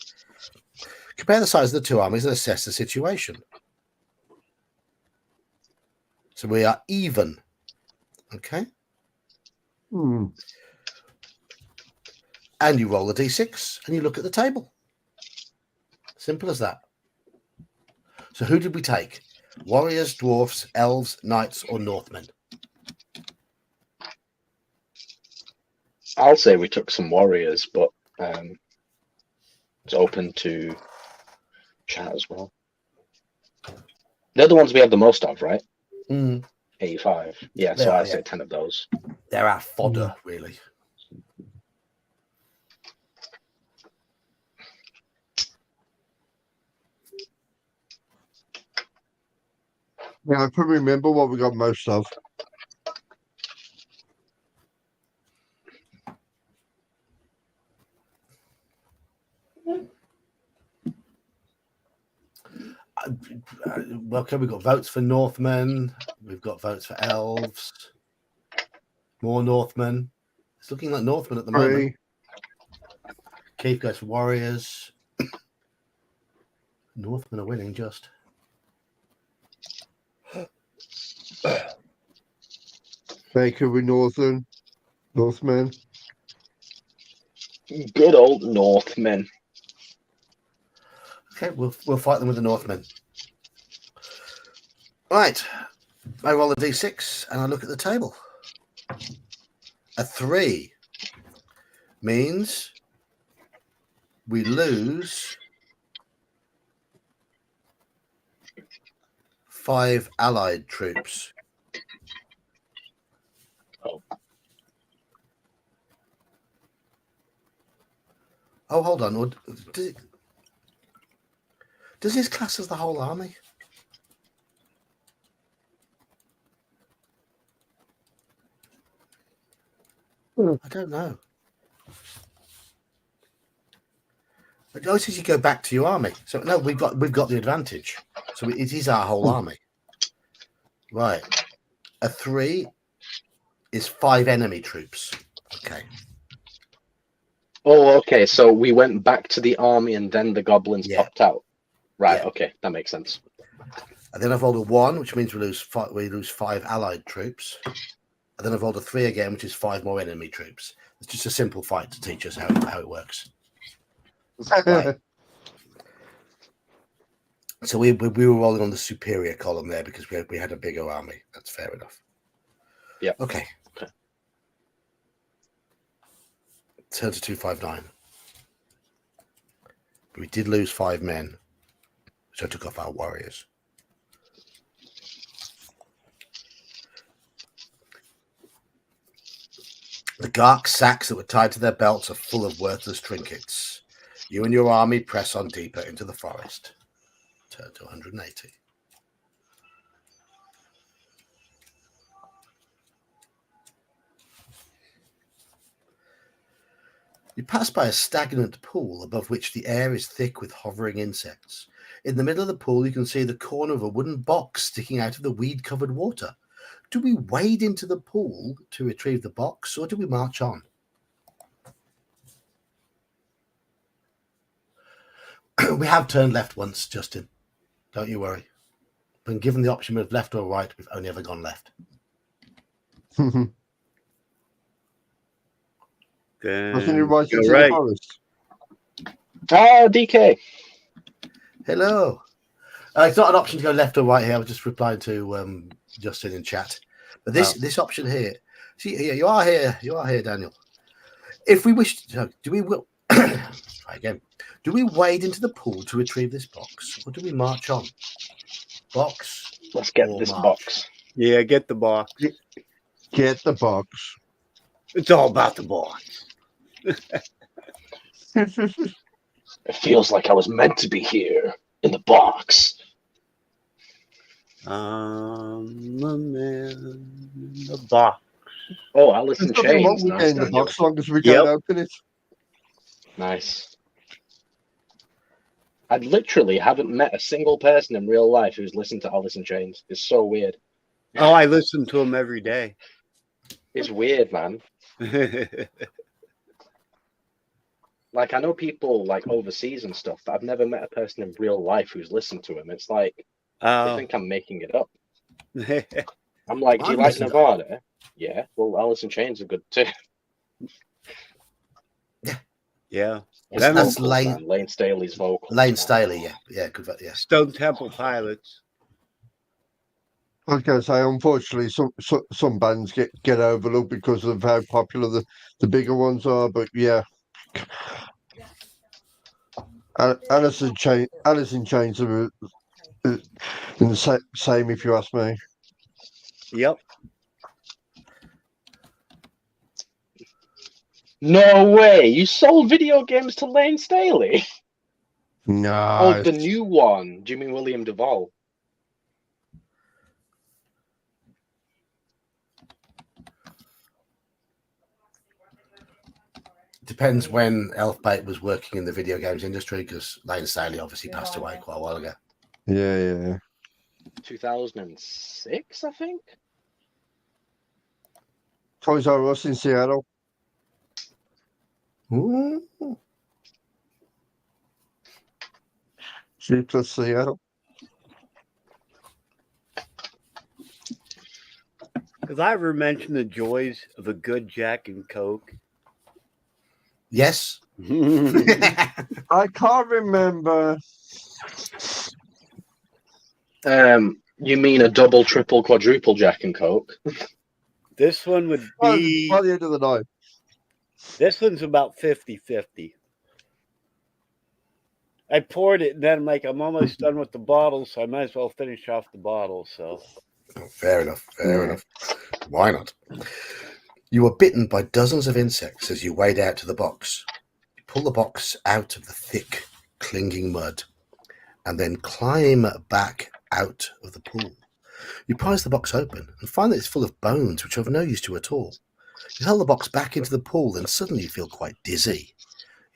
Compare the size of the two armies and assess the situation. So we are even. Okay. And you roll the d6 and you look at the table. Simple as that. So who did we take? Warriors, dwarfs, elves, knights, or Northmen? I'll say we took some warriors, but it's open to chat as well. They're the ones we have the most of, right? 85. Yeah, so I'd say 10 of those. They're our fodder, really. Yeah, I probably remember what we got most of. Welcome. We've got votes for Northmen. We've got votes for elves. More Northmen. It's looking like Northmen at the moment. Keith goes for warriors. Northmen are winning just. Baker with Northmen. Good old Northmen. Okay, we'll fight them with the Northmen. Right. I roll a d6 and I look at the table. A 3 means we lose 5 allied troops. Oh, hold on. Does this class as the whole army? I don't know. But notice you go back to your army. So no, we've got the advantage. So it is our whole army. Right. A 3 is 5 enemy troops. Okay. Oh, okay. So we went back to the army and then the goblins popped out. Right. Yeah. Okay, that makes sense. And then I've rolled a 1, which means we lose 5 allied troops. And then I've rolled a 3 again, which is 5 more enemy troops. It's just a simple fight to teach us how it works. Right. So we were rolling on the superior column there because we had a bigger army. That's fair enough. Yeah. Okay. Turn to 259. But we did lose 5 men, which I took off our warriors. The Gark sacks that were tied to their belts are full of worthless trinkets. You and your army press on deeper into the forest. Turn to 180. You pass by a stagnant pool above which the air is thick with hovering insects. In the middle of the pool, you can see the corner of a wooden box sticking out of the weed-covered water. Do we wade into the pool to retrieve the box, or do we march on? We have turned left once, Justin. Don't you worry. When given the option of left or right, we've only ever gone left. Then Wasn't it right go into right. the forest? Ah, DK. Hello. It's not an option to go left or right here. I was just replying to Justin in chat. But this option here, see, here you are here, Daniel. If we wish to, try again. Do we wade into the pool to retrieve this box, or do we march on? Box. Let's get or this march? box. Yeah, get the box. Get the box. It's all about the box. It feels like I was meant to be here in the box. I'm a man in the box. Oh, Alice in There's nothing wrong Chains. with Nice, getting the Daniel. box as long as we Yep. can't open it. Nice. I literally haven't met a single person in real life who's listened to Alice in Chains. It's so weird. Oh, I listen to him every day. It's weird, man. Like, I know people like overseas and stuff, but I've never met a person in real life who's listened to him. It's like I Oh. think I'm making it up. I'm like, do you I've like listened to- Nevada? Yeah. Well, Alice in Chains are good too. Yeah. His That's vocals, Lane- man. Lane Staley's vocals. Lane man. Staley, yeah, good, yeah. Stone Temple Pilots. I was going to say, unfortunately, some bands get overlooked because of how popular the bigger ones are. But yeah, Alice in Chains are in the same, if you ask me. Yep. No way! You sold video games to Lane Staley? No. Oh, the new one. Do you mean William Duvall? Depends when Elfbait was working in the video games industry, because Lane Staley obviously passed away quite a while ago. Yeah. 2006, I think. Toys R Us in Seattle. Ooh. G plus Seattle. Have I ever mentioned the joys of a good Jack and Coke? Yes. I can't remember. You mean a double, triple, quadruple Jack and Coke? This one would By be. the end of the night. This one's about 50-50. I poured it, and then I'm like, I'm almost done with the bottle, so I might as well finish off the bottle. So Oh, fair enough. Why not? You were bitten by dozens of insects as you wade out to the box. You pull the box out of the thick, clinging mud and then climb back out of the pool. You prise the box open and find that it's full of bones which are of no use to you at all. You hurl the box back into the pool and suddenly you feel quite dizzy.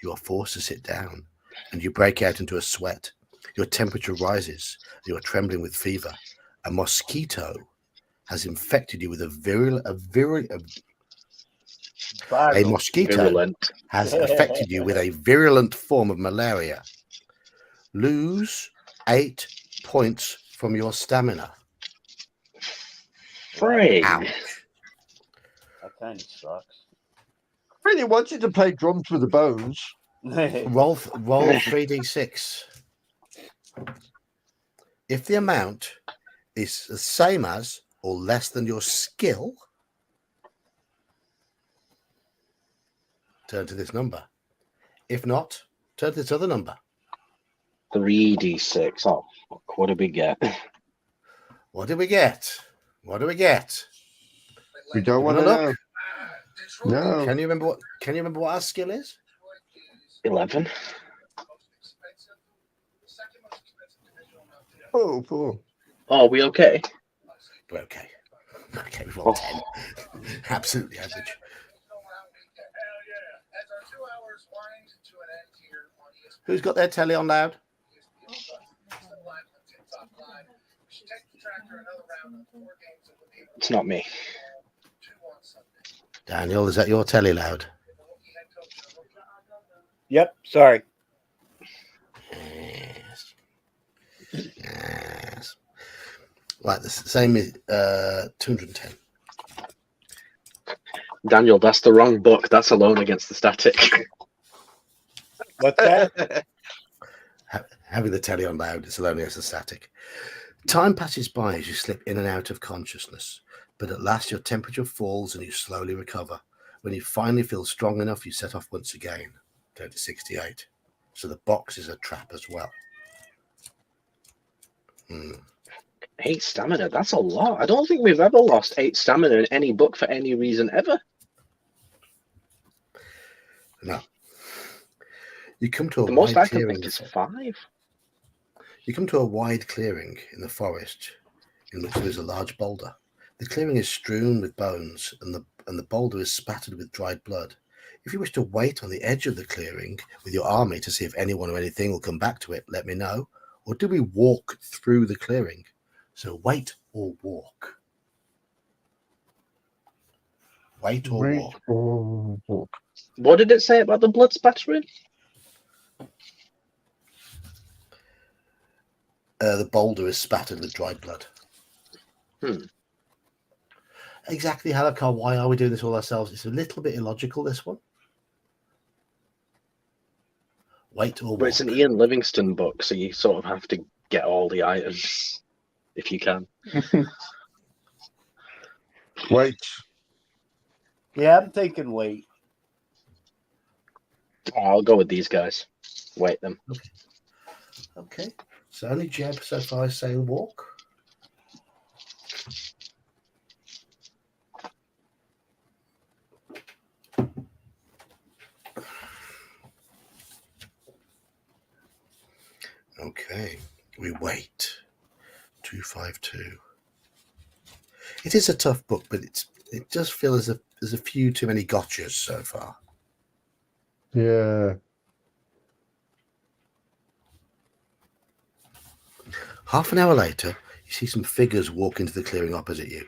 You are forced to sit down and you break out into a sweat. Your temperature rises. You are trembling with fever. A mosquito has infected you with a mosquito Virulent. has affected you with a virulent form of malaria. Lose 8 points from your stamina. Frig. Ouch. that kind of sucks. Really wanted to play drums with the bones. Roll 3d6. If the amount is the same as or less than your skill, turn to this number. If not, turn to this other number. 3d6. Oh, fuck. What did we get? What do we get? What do we get? We don't want to know. No. Can you remember what our skill is? 11. Oh, cool. Oh, are we okay? We're okay. Okay, we've rolled 10. Absolutely average. Who's got their telly on loud? It's not me. Daniel, is that your telly loud? Yep, sorry. Yes. Yes. Right, the same is 210. Daniel, that's the wrong book. That's Alone Against the Static. What's that? Having the telly on loud is only as a static. Time passes by as you slip in and out of consciousness, but at last your temperature falls and you slowly recover. When you finally feel strong enough, you set off once again, down to 68. So the box is a trap as well. 8 stamina, that's a lot. I don't think we've ever lost 8 stamina in any book for any reason ever. No. You come to a The most wide I can clearing. think is 5. You come to a wide clearing in the forest in which there is a large boulder. The clearing is strewn with bones and the boulder is spattered with dried blood. If you wish to wait on the edge of the clearing with your army to see if anyone or anything will come back to it, let me know. Or do we walk through the clearing? So wait or walk. Wait or walk. What did it say about the blood spattering? The boulder is spattered with dried blood. Exactly, Halakar. Why are we doing this all ourselves? It's a little bit illogical, this one. Wait or walk. But it's an Ian Livingstone book, so you sort of have to get all the items if you can. Wait. Yeah, I'm thinking wait. Oh, I'll go with these guys. Wait them. Okay. So only Jeb so far is saying walk. Okay. We wait. 252. It is a tough book, but it does feel as if there's a few too many gotchas so far. Yeah. Half an hour later, you see some figures walk into the clearing opposite you.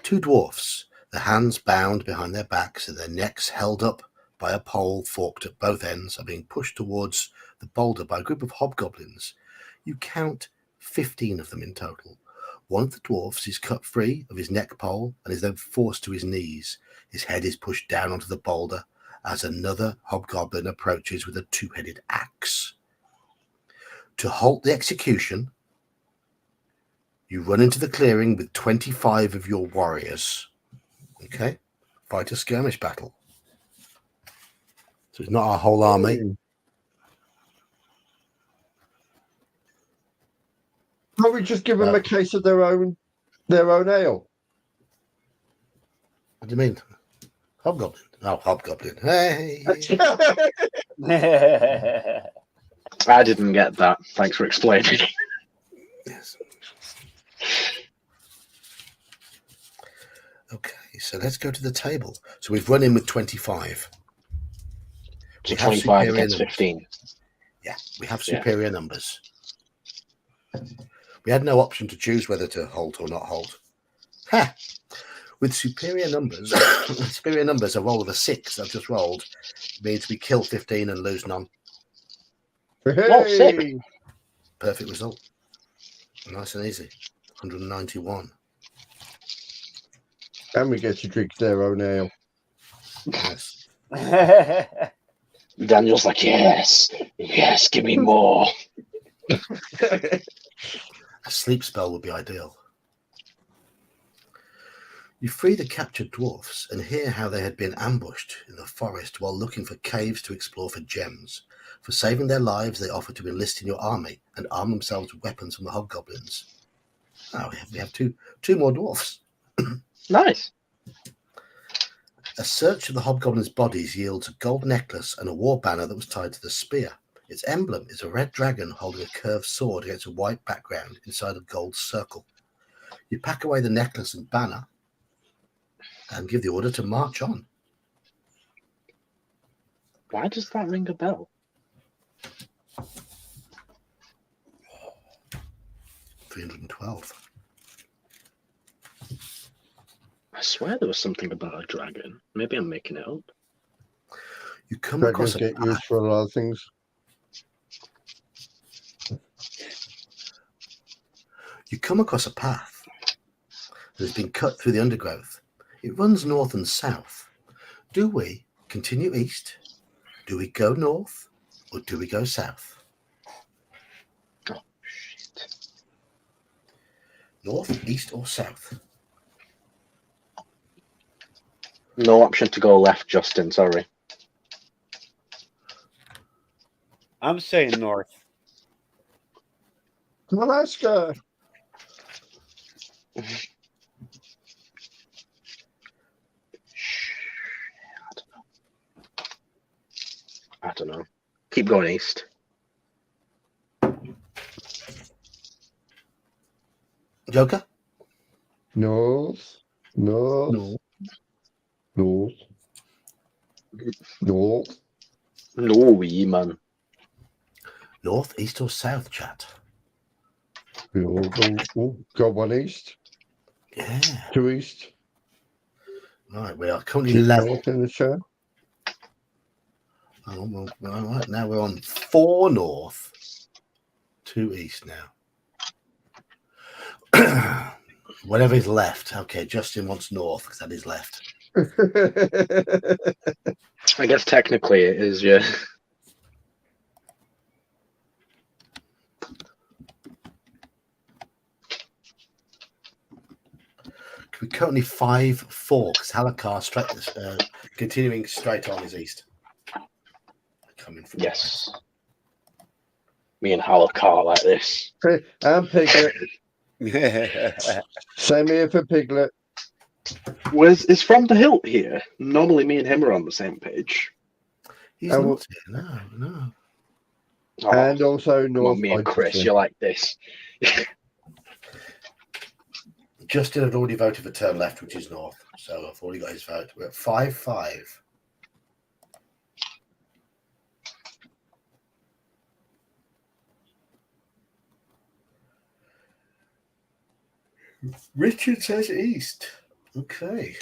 2 dwarfs, their hands bound behind their backs and their necks held up by a pole forked at both ends, are being pushed towards the boulder by a group of hobgoblins. You count 15 of them in total. One of the dwarfs is cut free of his neck pole and is then forced to his knees. His head is pushed down onto the boulder as another hobgoblin approaches with a 2-headed axe. To halt the execution, you run into the clearing with 25 of your warriors. Okay? Fight a skirmish battle. So it's not our whole army. Can't we just give them a case of their own ale? What do you mean? Hobgoblin. Oh, hobgoblin. Hey. I didn't get that. Thanks for explaining. Yes. Okay, so let's go to the table. So we've run in with 25. So We have 25 superior against numbers. 15. Yeah, we have superior numbers. We had no option to choose whether to halt or not halt. Ha! With superior numbers, a roll of a 6 I've just rolled means we kill 15 and lose none. Oh, sick. Perfect result. Nice and easy. 191. And we get to drink their own ale. Yes. Daniel's like, yes, give me more. A sleep spell would be ideal. You free the captured dwarfs and hear how they had been ambushed in the forest while looking for caves to explore for gems. For saving their lives, they offer to enlist in your army and arm themselves with weapons from the hobgoblins. Oh, we have two more dwarfs. Nice. A search of the hobgoblins' bodies yields a gold necklace and a war banner that was tied to the spear. Its emblem is a red dragon holding a curved sword against a white background inside a gold circle. You pack away the necklace and banner and give the order to march on. Why does that ring a bell? 312. I swear there was something about a dragon. Maybe I'm making it up. You come Dragons across a get path. used for a lot of things. You come across a path that has been cut through the undergrowth. It runs north and south. Do we continue east? Do we go north? Or do we go south? Oh, shit. North, east, or south? No option to go left, Justin, sorry. I'm saying north. Alaska. I don't know. Keep going east. Joker? North. No. North. No, wee man. North, east, or south, chat? We all go one east, Yeah. 2 east, Right, we are currently 2 level. north in the chat. Oh, well, all right, now we're on 4 north, 2 east now. Whatever is left. Okay, Justin wants north because that is left. I guess technically it is, yeah. We're currently 5-4 because Halakar continuing straight on is east. Coming from Yes. Me and Halakar like this. And Piglet. Same here for Piglet. Is From the Hilt here? Normally me and him are on the same page. He's And not here. No. Oh, And also come North. on, me and Chris, Manchester. you're like this. Justin had already voted for turn left, which is north. So I've already got his vote. We're at 5-5. Richard says east. Okay.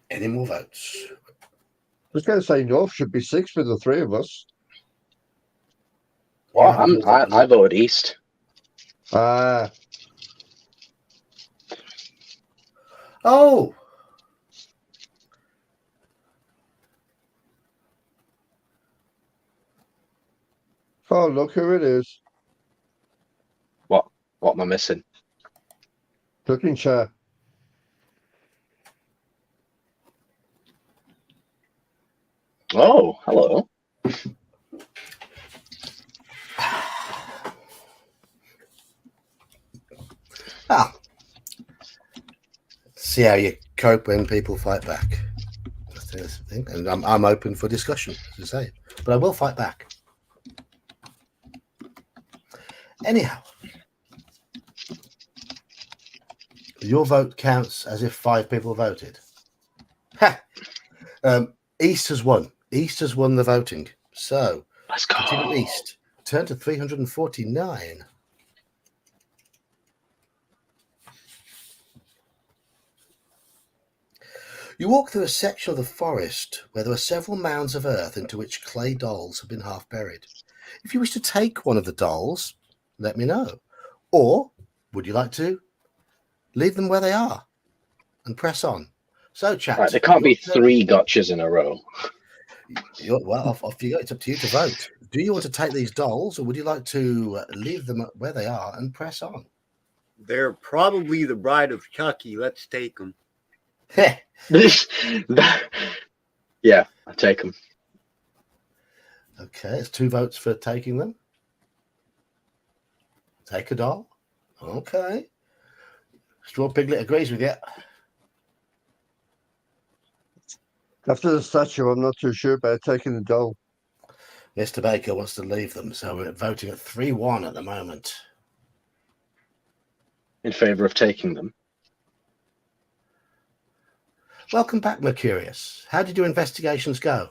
Any more votes? I was going to say north should be 6 for the three of us. Well, You have I vote east. Ah, Oh, oh, look who it is. What am I missing? Cooking chair. Oh, hello. see how you cope when people fight back. That's the thing. And I'm open for discussion, as I say, but I will fight back. Anyhow, your vote counts as if 5 people voted. Ha! East has won. East has won the voting. So, Let's go. continue East. Turn to 349. You walk through a section of the forest where there are several mounds of earth into which clay dolls have been half buried. If you wish to take one of the dolls, let me know. Or would you like to leave them where they are and press on? So, chat. Right, there can't be 3 gotchas in a row. Well, off you go. It's up to you to vote. Do you want to take these dolls, or would you like to leave them where they are and press on? They're probably the bride of Chucky. Let's take them. Yeah, I take them. Okay, it's 2 votes for taking them. Take a doll. Okay. Straw Piglet agrees with you. After the statue, I'm not too sure about taking the doll. Mr. Baker wants to leave them, so we're voting at 3-1 at the moment. In favour of taking them. Welcome back, Mercurius. How did your investigations go?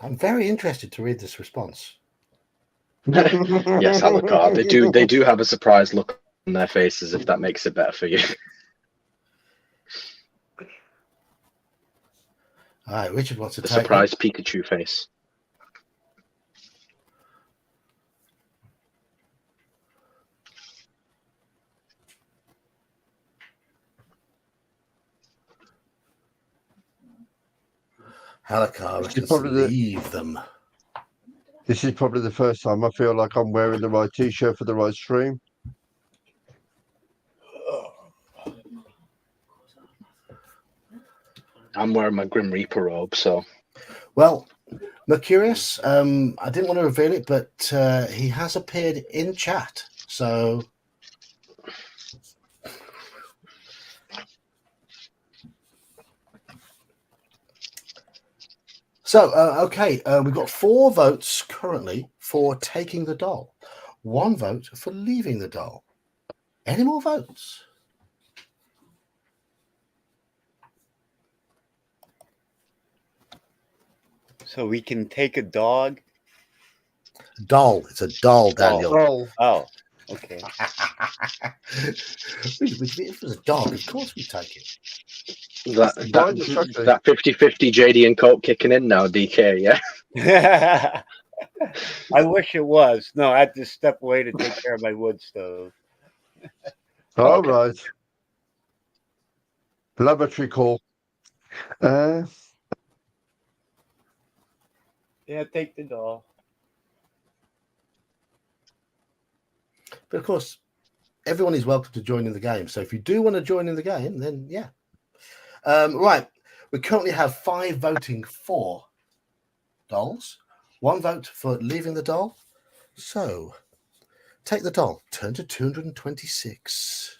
I'm very interested to read this response. Yes, Alucard. They do have a surprised look on their faces, if that makes it better for you. All right, Richard wants to The take surprised Pikachu face. Halakar This is reckons probably the- leave them. This is probably the first time I feel like I'm wearing the right t-shirt for the right stream. I'm wearing my Grim Reaper robe, so Well, Mercurius, I didn't want to reveal it, but he has appeared in chat. So, okay, we've got 4 votes currently for taking the doll, 1 vote for leaving the doll. Any more votes? So we can take a dog. Doll. It's a doll, Daniel. Oh, Oh, okay. If it was a dog, of course we'd take it. that 50-50 JD and Colt kicking in now, DK, yeah? I wish it was. No, I had to step away to take care of my wood stove. all Okay. right. Laboratory call. Yeah, take the doll. But of course, everyone is welcome to join in the game. So if you do want to join in the game, then yeah. Right. We currently have 5 voting for dolls, 1 vote for leaving the doll. So take the doll. Turn to 226.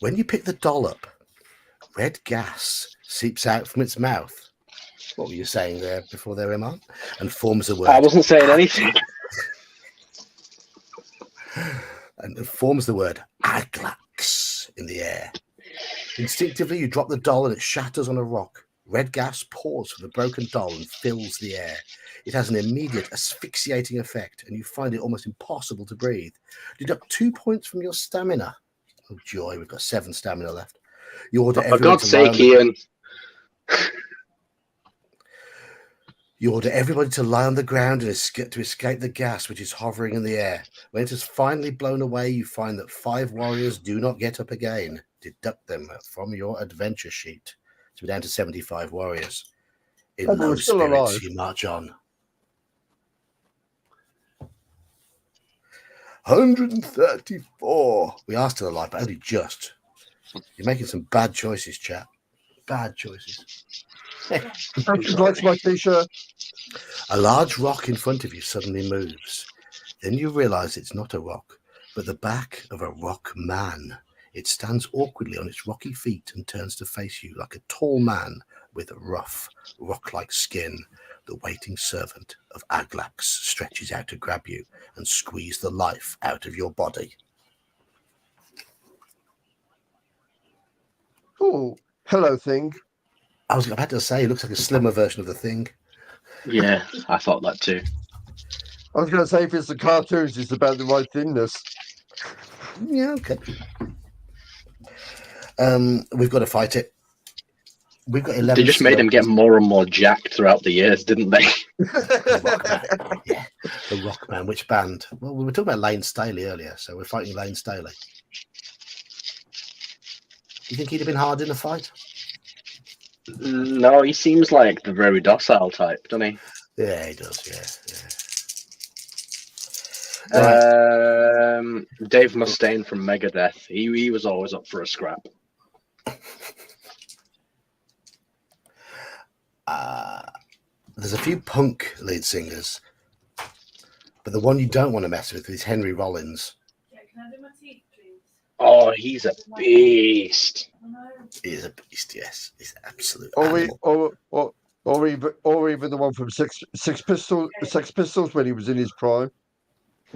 When you pick the doll up, red gas seeps out from its mouth. What were you saying there before there, Iman? And forms a word. I wasn't saying anything. and forms the word Aglax in the air. Instinctively, you drop the doll and it shatters on a rock. Red gas pours from the broken doll and fills the air. It has an immediate asphyxiating effect, and you find it almost impossible to breathe. Deduct 2 points from your stamina. Oh, joy, we've got 7 stamina left. You order For God's sake, Ian. You order everybody to lie on the ground and to escape the gas which is hovering in the air. When it has finally blown away, you find that 5 warriors do not get up again. Deduct them from your adventure sheet. So we're down to 75 warriors. In low still spirits, alive. you march on. 134. We are still alive, but only just. You're making some bad choices, chat. Bad choices. Likes my t-shirt. A large rock in front of you suddenly moves. Then you realize it's not a rock, but the back of a rock man. It stands awkwardly on its rocky feet and turns to face you like a tall man with a rough, rock-like skin. The waiting servant of Aglax stretches out to grab you and squeeze the life out of your body. Oh, hello, thing. I was about to say, it looks like a slimmer version of the Thing. Yeah, I thought that too. I was going to say, if it's the cartoons, it's about the right thinness. Yeah, okay. We've got to fight it. We've got 11. They just made him get more and more jacked throughout the years, didn't they? The Rockman. Yeah, the Rockman. Which band? Well, we were talking about Lane Staley earlier, so we're fighting Lane Staley. Do you think he'd have been hard in a fight? No, he seems like the very docile type, doesn't he? Yeah, he does. Yeah. Dave Mustaine from Megadeth. He was always up for a scrap. There's a few punk lead singers, but the one you don't want to mess with is Henry Rollins. Yeah, can I do my teeth, please? Oh, he's a beast. He is a beast, yes. He's absolute. Or even the one from Sex Pistols when he was in his prime.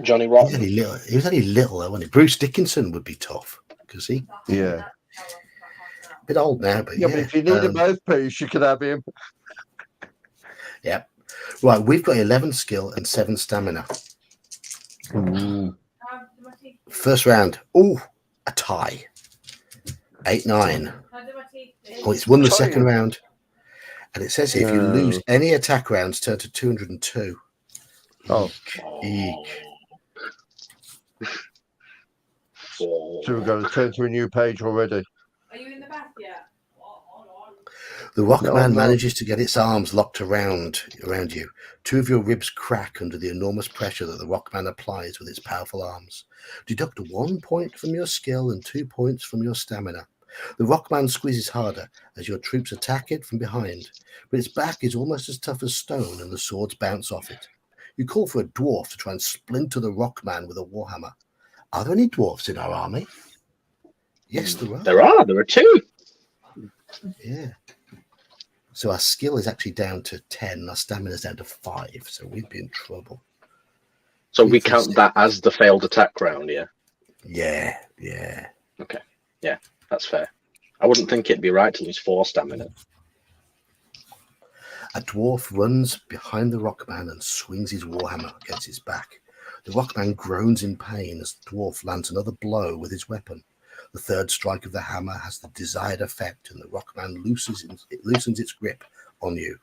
Johnny He was Rotten. only little though, wasn't he? Bruce Dickinson would be tough because he Yeah. a bit old now, but Yeah, but if you need a mouthpiece, you could have him. Yeah. Right, we've got 11 skill and 7 stamina. First round. Oh, a tie. 8-9. Oh, it's won the second round. And it says here, if you lose any attack rounds, turn to 202. Oh. Eek. So we've got to turn to a new page already. Are you in the bath yet? The Rockman No. manages to get its arms locked around you. 2 of your ribs crack under the enormous pressure that the Rockman applies with its powerful arms. Deduct 1 point from your skill and 2 points from your stamina. The Rockman squeezes harder as your troops attack it from behind, but its back is almost as tough as stone and the swords bounce off it. You call for a dwarf to try and splinter the Rockman with a warhammer. Are there any dwarfs in our army? Yes, there are. There are 2. Yeah. So our skill is actually down to 10. Our stamina is down to 5. So we'd be in trouble. So we count that as the failed attack round, yeah? Yeah. Okay. Yeah, that's fair. I wouldn't think it'd be right to lose 4 stamina. A dwarf runs behind the Rockman and swings his warhammer against its back. The Rockman groans in pain as the dwarf lands another blow with his weapon. The third strike of the hammer has the desired effect, and the Rockman loosens its grip on you.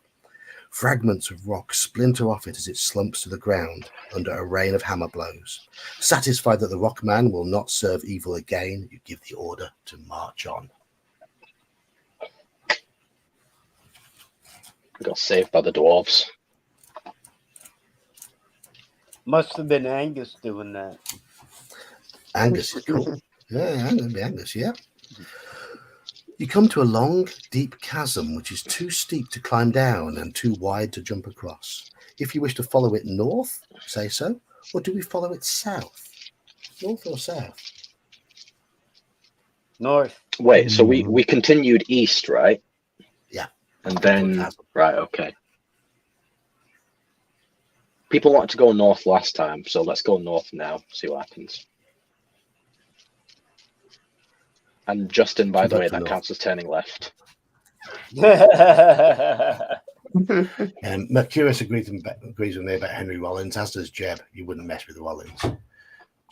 Fragments of rock splinter off it as it slumps to the ground under a rain of hammer blows. Satisfied that the Rockman will not serve evil again, you give the order to march on. Got saved by the dwarves. Must have been Angus doing that. Angus is cool. Yeah, Angus, yeah. You come to a long, deep chasm which is too steep to climb down and too wide to jump across. If you wish to follow it north, say so, or do we follow it south? North or south? North. Wait, so we continued east, right? Yeah. And then, right, okay. People wanted to go north last time, so let's go north now. See what happens. And Justin, by Too the bad way, for that north. counts as turning left. Mercurius agrees with me about Henry Rollins, as does Jeb. You wouldn't mess with Rollins.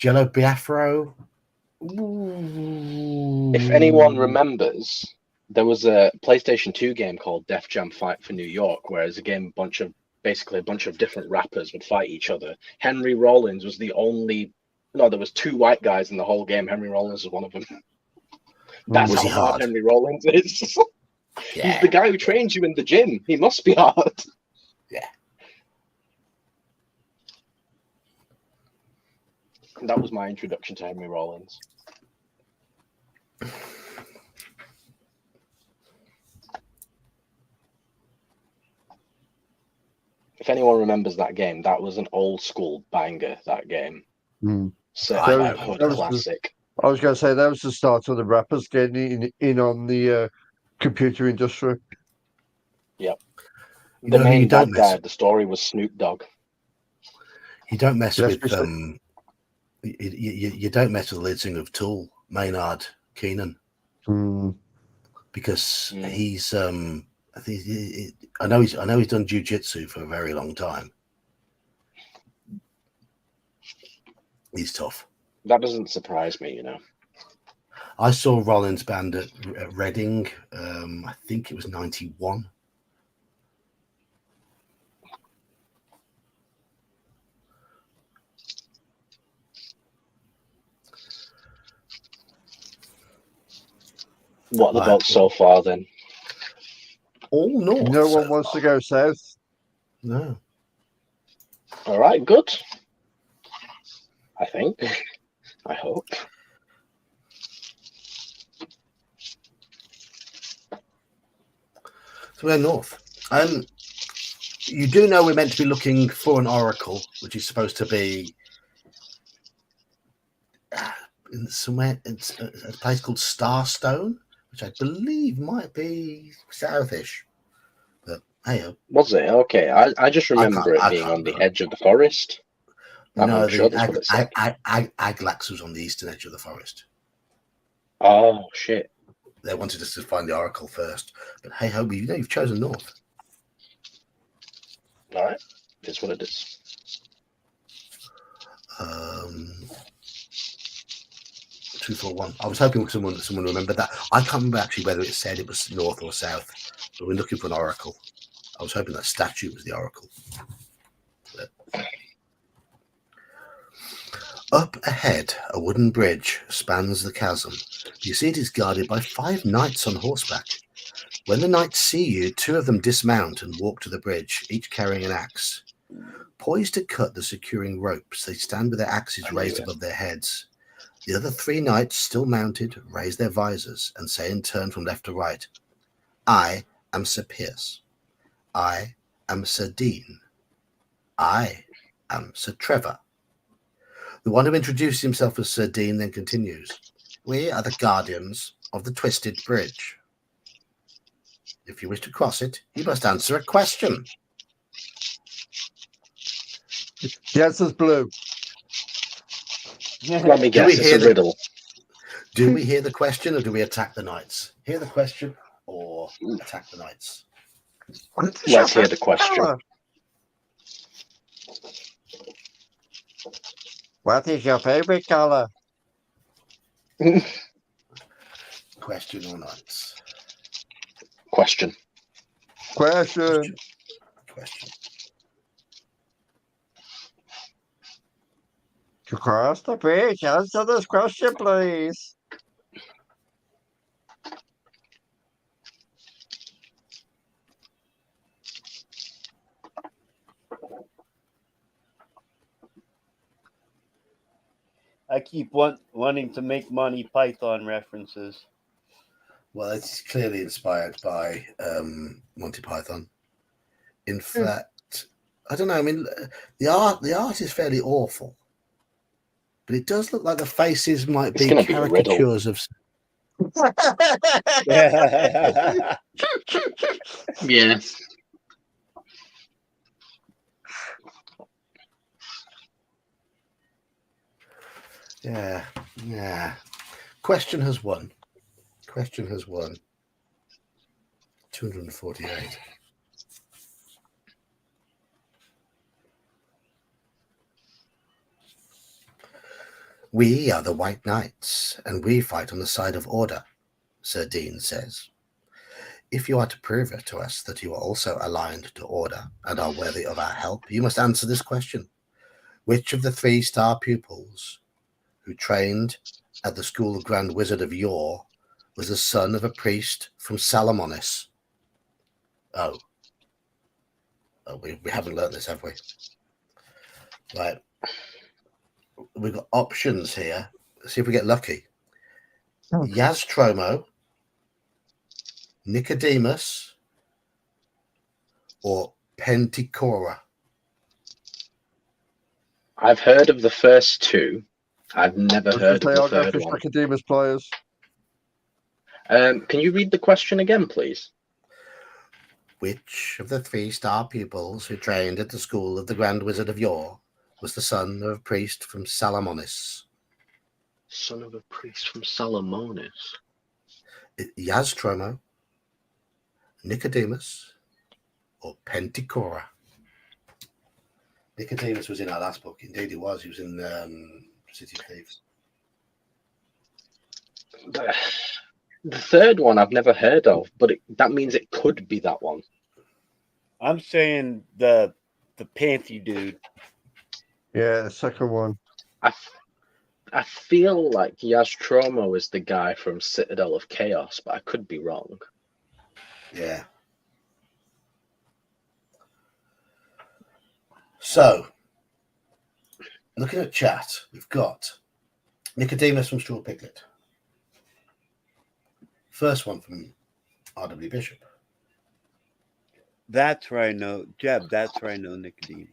Jello Biafro. If anyone remembers, there was a PlayStation 2 game called Def Jam Fight for New York, where it's a game basically a bunch of different rappers would fight each other. Henry Rollins was the only. No, there was 2 white guys in the whole game. Henry Rollins was one of them. That's Was how he hard hard? Henry Rollins is. Yeah. He's the guy who trains you in the gym. He must be hard. Yeah. That was my introduction to Henry Rollins. If anyone remembers that game, that was an old school banger, that game. Mm. Certainly I a hood that was classic. I was going to say that was the start of the rappers getting in on the computer industry. Yep. You The know who you main don't bad guy mess. of the story was Snoop Dogg. You don't mess Let's with be you don't mess with the lead singer of Tool, Maynard Keenan, Mm. because he's I think I know he's done jiu-jitsu for a very long time. He's tough. That doesn't surprise me, you know. I saw Rollins band at Reading. I think it was 91. What are the Right. votes so far then? All north. No one wants to go south. No. All right, good. I think. I hope. So we're north. You do know we're meant to be looking for an oracle, which is supposed to be somewhere. It's a place called Starstone, which I believe might be southish. But hey, Was it? Okay. I just remember it I being can't on the remember. edge of the forest. No, I'm sure the that's what it said. Aglax was on the eastern edge of the forest. Oh, shit. They wanted us to find the oracle first, but hey ho, you've chosen north. All right. It is what it is. 241. I was hoping someone remembered that. I can't remember actually whether it said it was north or south, but we're looking for an oracle. I was hoping that statue was the oracle. But... Up ahead, a wooden bridge spans the chasm. You see it is guarded by 5 knights on horseback. When the knights see you, 2 of them dismount and walk to the bridge, each carrying an axe. Poised to cut the securing ropes, they stand with their axes raised above their heads. The other 3 knights, still mounted, raise their visors and say in turn from left to right, I am Sir Pierce. I am Sir Dean. I am Sir Trevor. The one who introduced himself as Sir Dean then continues, we are the guardians of the Twisted Bridge. If you wish to cross it, you must answer a question. The answer's blue. Let me guess, it's a riddle. Do we hear the question or do we attack the knights? Hear the question or attack the knights? Let's hear the question. What is your favorite color? Question or knights? Question. Question. Question. To cross the bridge, answer this question, please. I keep wanting to make Monty Python references. Well, it's clearly inspired by Monty Python. In fact, I don't know. I mean, the art is fairly awful, but it does look like the faces might It's be gonna be a riddle. caricatures of. Yeah. Yeah. Question has won. 248. We are the White Knights, and we fight on the side of order, Sir Dean says. If you are to prove it to us that you are also aligned to order and are worthy of our help, you must answer this question. Which of the 3-star pupils who trained at the School of Grand Wizard of Yore was the son of a priest from Salamonis? Oh, we haven't learned this, have we? Right. We've got options here. Let's see if we get lucky. Okay. Yaztromo, Nicodemus, or Penticora? I've heard of the first two. I've never I was heard of gonna say, the I'll go third for one. Nicodemus players. Can you read the question again, please? Which of the 3-star pupils who trained at the School of the Grand Wizard of Yore was the son of a priest from Salamonis? Son of a priest from Salamonis. Yaztromo, Nicodemus, or Penticora? Nicodemus was in our last book. Indeed, he was. He was in City of Thieves. The third one I've never heard of, but that means it could be that one. I'm saying the Panthy dude. Yeah, the second one. I feel like Yaztromo is the guy from Citadel of Chaos, but I could be wrong. Yeah. So, looking at chat, we've got Nicodemus from Straw Piglet. First one from R.W. Bishop. That's where I know Jeb. That's where I know Nicodemus.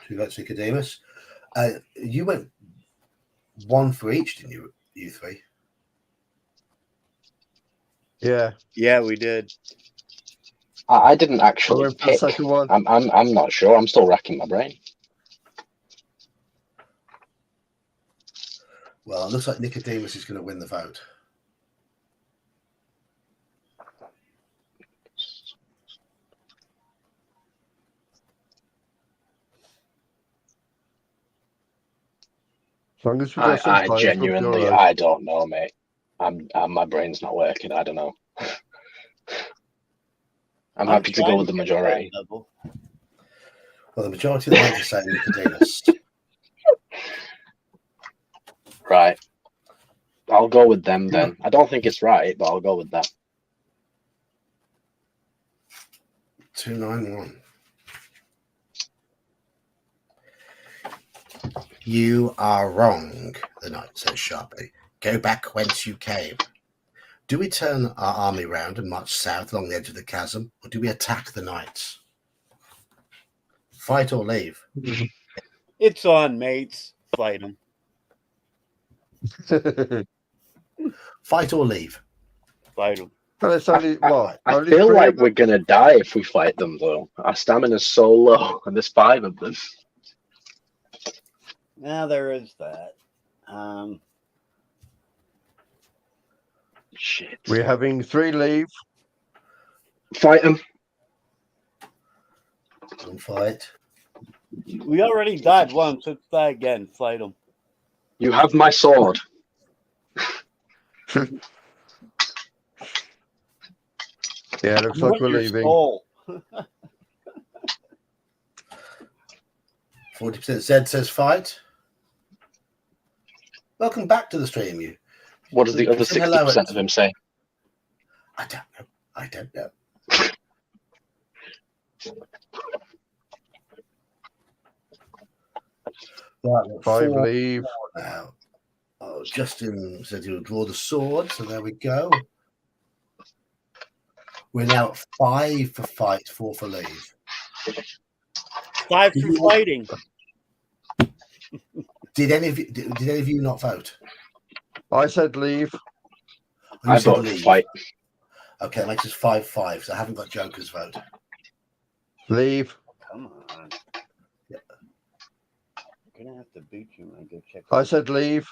Who got Nicodemus? You went one for each, didn't you? You three. Yeah. Yeah, we did. I didn't I actually went for the pick. second one. I'm not sure. I'm still racking my brain. Well, it looks like Nicodemus is going to win the vote. As long as we got some I players, we'll be genuinely, all right. I don't know, mate. My brain's not working. I don't know. I'm happy to go with the majority. Well, the majority of the votes are saying Nicodemus. Right. I'll go with them then. I don't think it's right, but I'll go with that. 291. You are wrong, the knight says sharply. Go back whence you came. Do we turn our army round and march south along the edge of the chasm, or do we attack the knights? Fight or leave? It's on, mates. Fight them. Fight or leave? Fight them. Well, it's only, what? I only feel three like of them? we're gonna die if we fight them, though. Our stamina's so low, and there's 5 of them. Now there is that. Shit. We're having 3 leave. Fight them. One fight. We already died once. Let's die again. Fight them. You have my sword. Yeah, looks like we're leaving. 40% Zed says fight. Welcome back to the stream, you. What does the other Say hello 60% of him say? I don't know. Right, 5 4 leave. now. Oh, Justin said he would draw the sword, so there we go. We're now at 5 for fight, 4 for leave. 5 for fighting. Did any of you not vote? I said leave. Oh, you I said vote for leave. fight. Okay, that makes us 5-5, so I haven't got Joker's vote. Leave. Come on. gonna have to boot you when I go check. I said leave.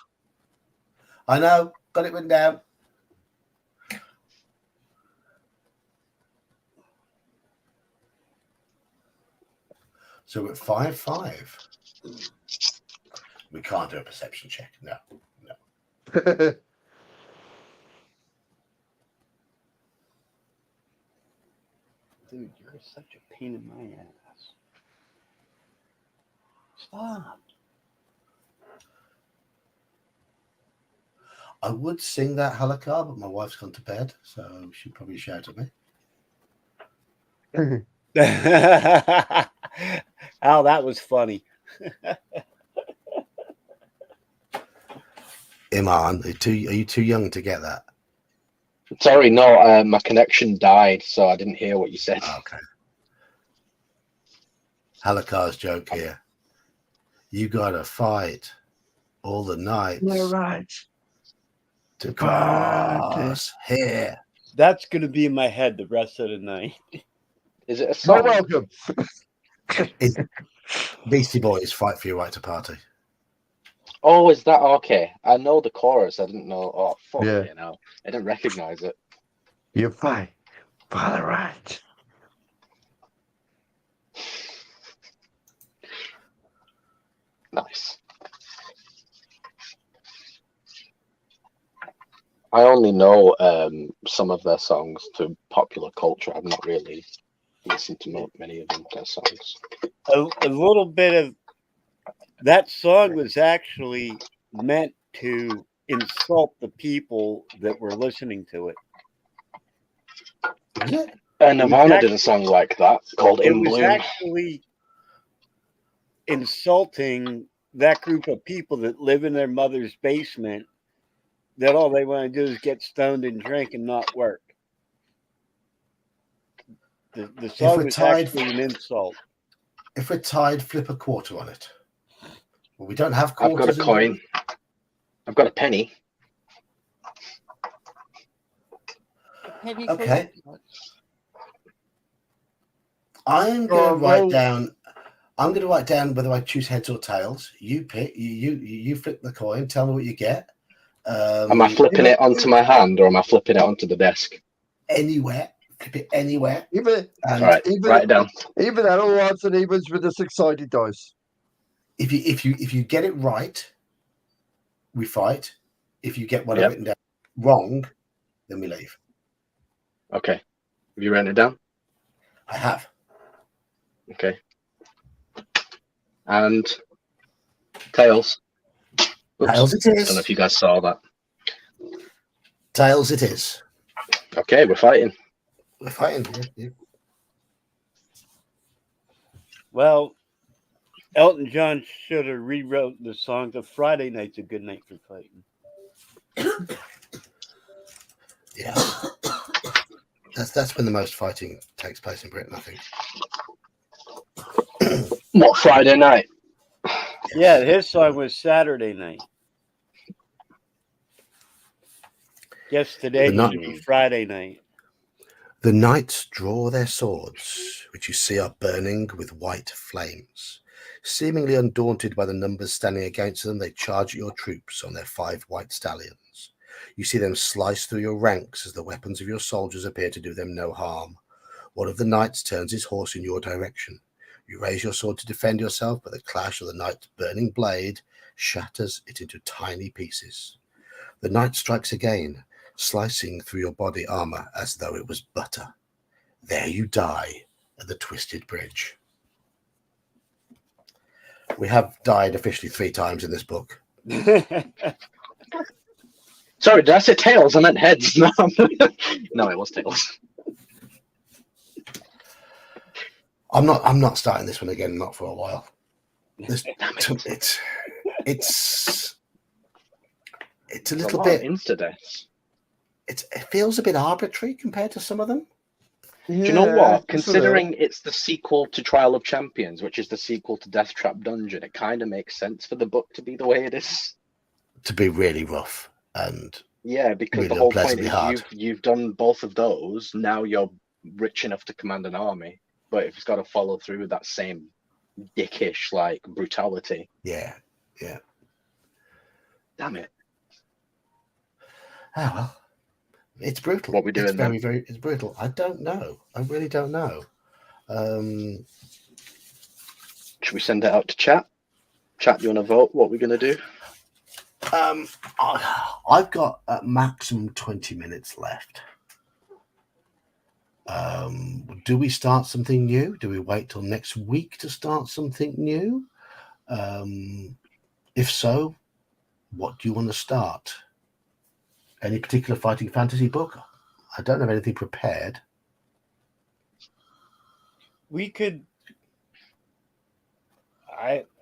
I know. Got it written down. So we're at 5-5. We can't do a perception check. No. Dude, you're such a pain in my ass. Stop. I would sing that halakha, but my wife's gone to bed, so she'd probably shout at me. Al, that was funny. Iman, are you too young to get that? Sorry, no, my connection died, so I didn't hear what you said. Okay. Halakha's joke here. You gotta fight all the nights You're right. to cross here. That's gonna be in my head the rest of the night. Is it a You're song? welcome. Beastie Boys, Fight for Your Right to Party. Oh, is that okay? I know the chorus. I didn't know. Oh, fuck Yeah. you know. I didn't recognize it. You fight for the right. Nice. I only know some of their songs through popular culture. I've not really listened to many of their songs. A little bit of that song was actually meant to insult the people that were listening to it. Is it? Nirvana did a song like that called It In was Bloom. actually insulting that group of people that live in their mother's basement, that all they want to do is get stoned and drink and not work. The song was actually an insult. If we're tied, flip a quarter on it. Well, we don't have I've quarters. got a coin. I've got a penny. Okay. I'm going to write down. I'm going to write down whether I choose heads or tails. You pick. You flip the coin. Tell me what you get. Am I flipping it onto my hand or am I flipping it onto the desk? Anywhere. Flip it anywhere. Even Right, write it down. Even at all odds and evens with the six-sided dice. If you get it right, we fight. If you get what I've written down wrong, then we leave. Okay. Have you written it down? I have. Okay. And tails. Oops. Tails it I don't know is. if you guys saw that. Tails it is. Okay, we're fighting. We're fighting. Yeah. Well, Elton John should have rewrote the song. The Friday night's a good night for fighting. Yeah. That's when the most fighting takes place in Britain, I think. What, Friday night? Yeah, his song was Saturday night. Yes, today should be Friday night. The knights draw their swords, which you see are burning with white flames. Seemingly undaunted by the numbers standing against them, they charge at your troops on their 5 white stallions. You see them slice through your ranks as the weapons of your soldiers appear to do them no harm. One of the knights turns his horse in your direction. You raise your sword to defend yourself, but the clash of the knight's burning blade shatters it into tiny pieces. The knight strikes again, slicing through your body armor as though it was butter. There you die at the Twisted Bridge. We have died officially 3 times in this book. Sorry, did I say tails? I meant heads. No, no, it was tails. I'm not starting this one again, not for a while. It's a little bit insta-deaths. It feels a bit arbitrary compared to some of them. Do you know what? Considering it's the sequel to Trial of Champions, which is the sequel to Death Trap Dungeon, it kind of makes sense for the book to be the way it is. To be really rough and because really the whole point is hard. you've done both of those. Now you're rich enough to command an army, but if it's got to follow through with that same dickish like brutality. Yeah. Damn it! Oh well, it's brutal. What we It's doing then? very it's brutal. I don't know. I really don't know. Should we send it out to chat? Chat, do you want to vote? What we're gonna do? I've got a maximum 20 minutes left. Do we start something new? Do we wait till next week to start something new? If so, what do you want to start? Any particular fighting fantasy book? I don't have anything prepared. We could.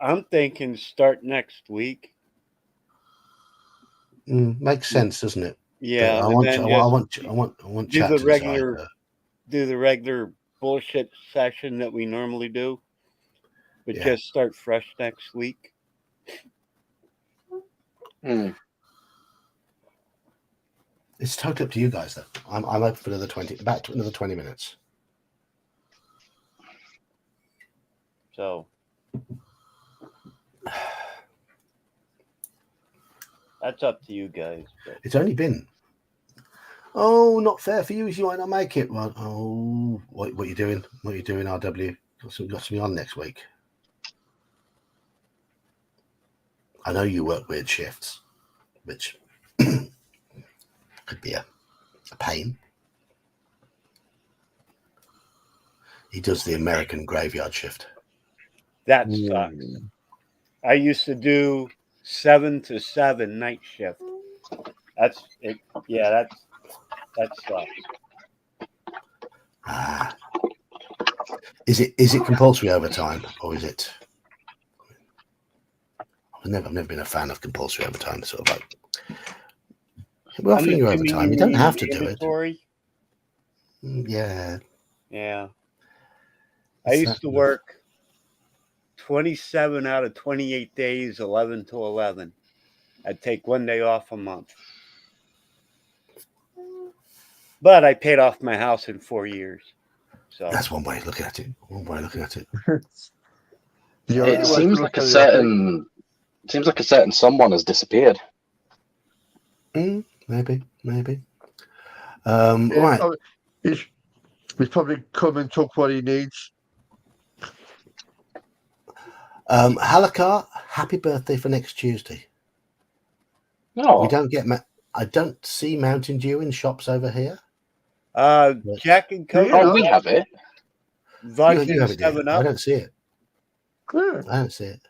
I'm thinking start next week. Makes sense, doesn't it? Yeah, But I and want then do do chat the to regular decide, do the regular bullshit session that we normally do, but Yeah. just start fresh next week. It's totally up to you guys, though. I'm open for another 20 minutes. So that's up to you guys. But It's only been. Oh, not fair for you. You might not make it. Well, what are you doing? What are you doing, RW? Got something on next week. I know you work weird shifts, which could be a pain. He does the American graveyard shift. that sucks. I used to do 7 to 7 night shift. That's it. Yeah, that sucks. Is it compulsory overtime, or is it? I've never been a fan of compulsory overtime. Sort of like, we're offering you overtime. You don't have to do it. Yeah. Yeah. I used to work 27 out of 28 days, 11 to 11. I'd take one day off a month. But I paid off my house in 4 years. So That's one way of looking at it. It seems like a certain someone has disappeared. Maybe. Yeah, Right. He's probably come and took what he needs. Halakar, happy birthday for next Tuesday. No, We don't get. I don't see Mountain Dew in shops over here. Jack and Coke. oh, we have it. Vodka You have and it, do you? 7 I Up. don't see it. Yeah. I don't see it.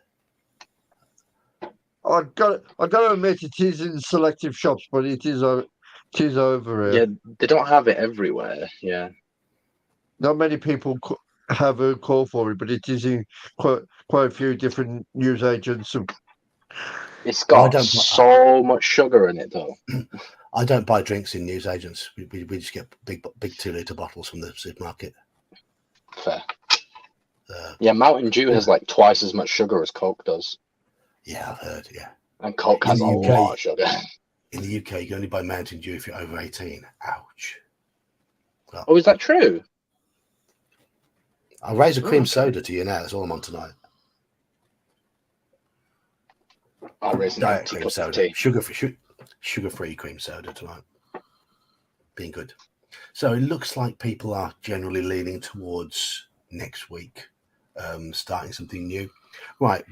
I got to admit, it is in selective shops, but it is over here. Yeah, they don't have it everywhere. Yeah, Not many people have a call for it, but it is in quite a few different news agents. it's got so much sugar in it, though. I don't buy drinks in newsagents. We just get big 2-litre bottles from the supermarket. Fair. Yeah, Mountain Dew has like twice as much sugar as Coke does. Yeah, I've heard. Yeah, and Coke has a lot of sugar. In the UK, you can only buy Mountain Dew if you're over 18. Ouch. Well, oh, is that true? I'll raise a cream soda to you now. That's all I'm on tonight. I'll raise an Diet cream soda. tea. Sugar-free cream soda tonight. Being good. So it looks like people are generally leaning towards next week, starting something new. Right,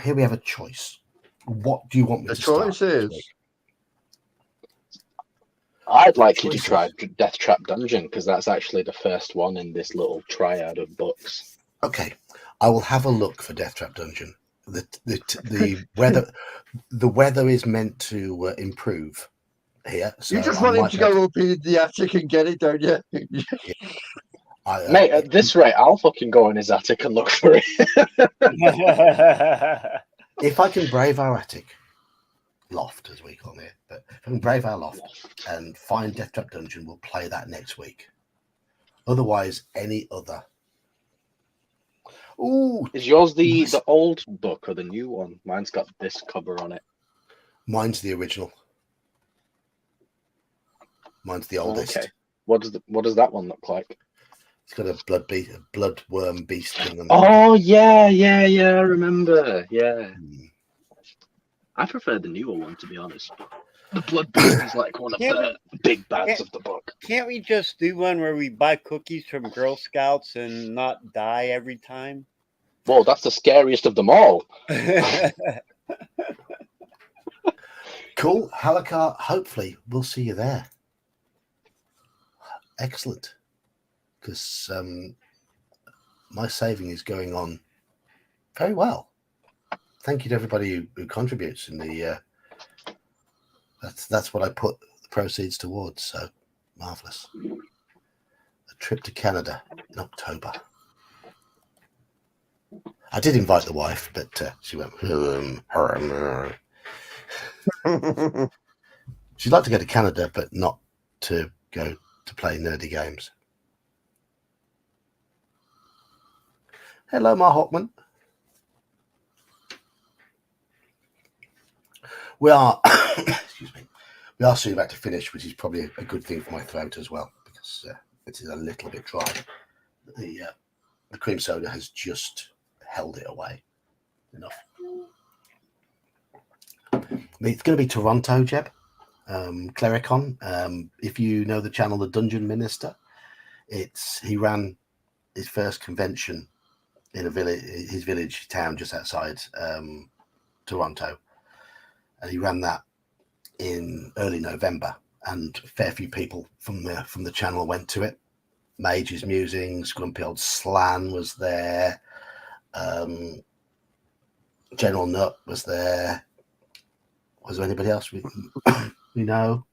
here we have a choice. What do you want me to start? The choice is... I'd like you to try Death Trap Dungeon, because that's actually the first one in this little triad of books. Okay, I will have a look for Death Trap Dungeon. The weather is meant to improve here. So you just want him to go up in the attic and get it, don't you? Mate, at this rate, I'll fucking go in his attic and look for it. If I can brave our attic, loft as we call it, but if I can brave our loft and find Death Trap Dungeon, we'll play that next week. Otherwise, any other. Ooh, is yours the old book or the new one? Mine's got this cover on it. Mine's the original. Mine's the oldest. Okay. What does that one look like? He's got a bloodworm beast thing on. Oh yeah, I remember. Yeah, Hmm. I prefer the newer one, to be honest. The Blood Beast is like one of the big bads of the book. Can't we just do one where we buy cookies from Girl Scouts and not die every time? Whoa, that's the scariest of them all. Cool, Halakar. Hopefully, we'll see you there. Excellent, because my saving is going on very well. Thank you to everybody who contributes in the. That's what I put the proceeds towards. So marvelous. A trip to Canada in October. I did invite the wife, but she went. She'd like to go to Canada, but not to go to play nerdy games. Hello, Mar Hockman. We are, excuse me, we are soon about to finish, which is probably a good thing for my throat as well, because it is a little bit dry. The cream soda has just held it away enough. It's going to be Toronto, Jeb. Clericon. If you know the channel, The Dungeon Minister, he ran his first convention in his village town just outside Toronto, and he ran that in early November, and a fair few people from the channel went to it. Mage's Musings, Grumpy Old Slan was there, General Nut was there. Was there anybody else we know?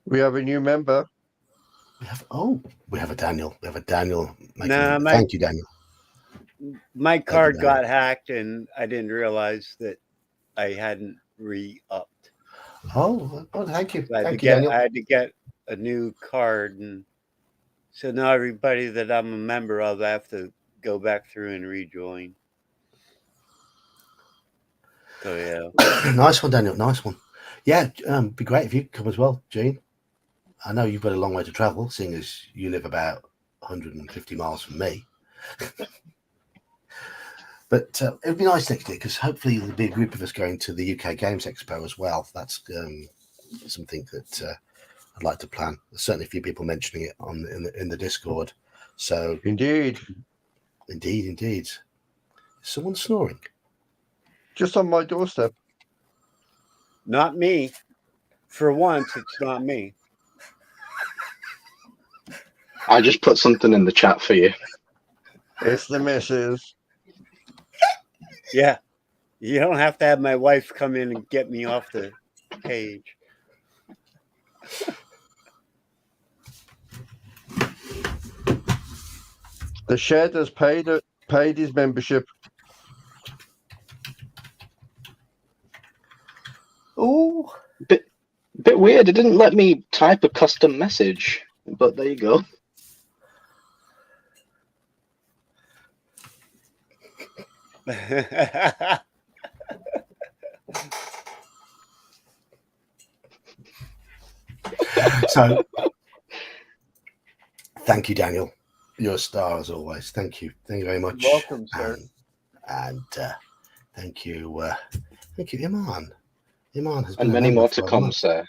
We have a new member. We have a Daniel. We have a Daniel. Thank you, Daniel. My card got hacked, and I didn't realize that I hadn't re-upped. Oh, thank you. Daniel. I had to get a new card, and so now everybody that I'm a member of, I have to go back through and rejoin. So yeah. Nice one, Daniel. Nice one. Yeah, be great if you come as well, Gene. I know you've got a long way to travel, seeing as you live about 150 miles from me. But it would be nice next year, because hopefully there'll be a group of us going to the UK Games Expo as well. That's something that I'd like to plan. There's certainly a few people mentioning it in the Discord. So Indeed. Is someone snoring? Just on my doorstep. Not me. For once, it's not me. I just put something in the chat for you. It's the missus. Yeah. You don't have to have my wife come in and get me off the cage. The shed has paid his membership. Oh, Bit weird. It didn't let me type a custom message, but there you go. So thank you, Daniel. You're a star as always. Thank you very much. Welcome, sir. And thank you, Iman. Iman has been And many more to for a come, month. sir.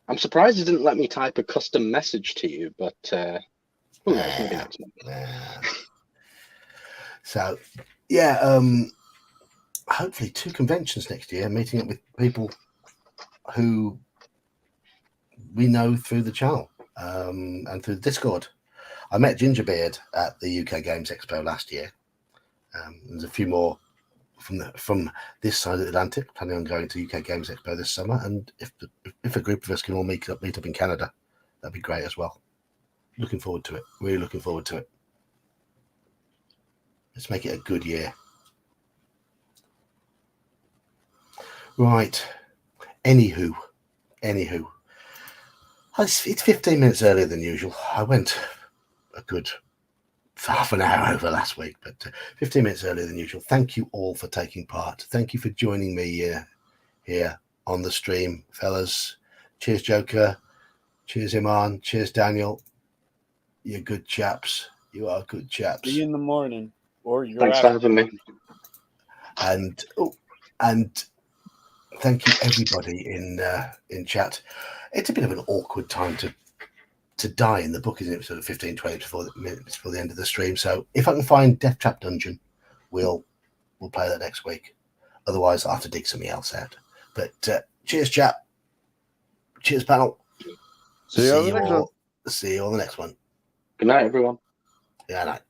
I'm surprised it didn't let me type a custom message to you, but who knows? Maybe next month. So, yeah, hopefully 2 conventions next year, meeting up with people who we know through the channel and through the Discord. I met Gingerbeard at the UK Games Expo last year. There's a few more from this side of the Atlantic, planning on going to UK Games Expo this summer. And if a group of us can all meet up in Canada, that'd be great as well. Looking forward to it. Really looking forward to it. Let's make it a good year. Right. Anywho. It's 15 minutes earlier than usual. I went a good half an hour over last week, but 15 minutes earlier than usual. Thank you all for taking part. Thank you for joining me here on the stream, fellas. Cheers, Joker. Cheers, Iman. Cheers, Daniel. You're good chaps. You are good chaps. See you in the morning. Or you're Thanks for having me. And thank you everybody in chat. It's a bit of an awkward time to die in the book, isn't it? Sort of 15, 20 minutes before the end of the stream. So if I can find Death Trap Dungeon, we'll play that next week. Otherwise, I'll have to dig something else out. But cheers, chat. Cheers, panel. See you on the next one. See you on the next one. Good night, everyone. Yeah, night.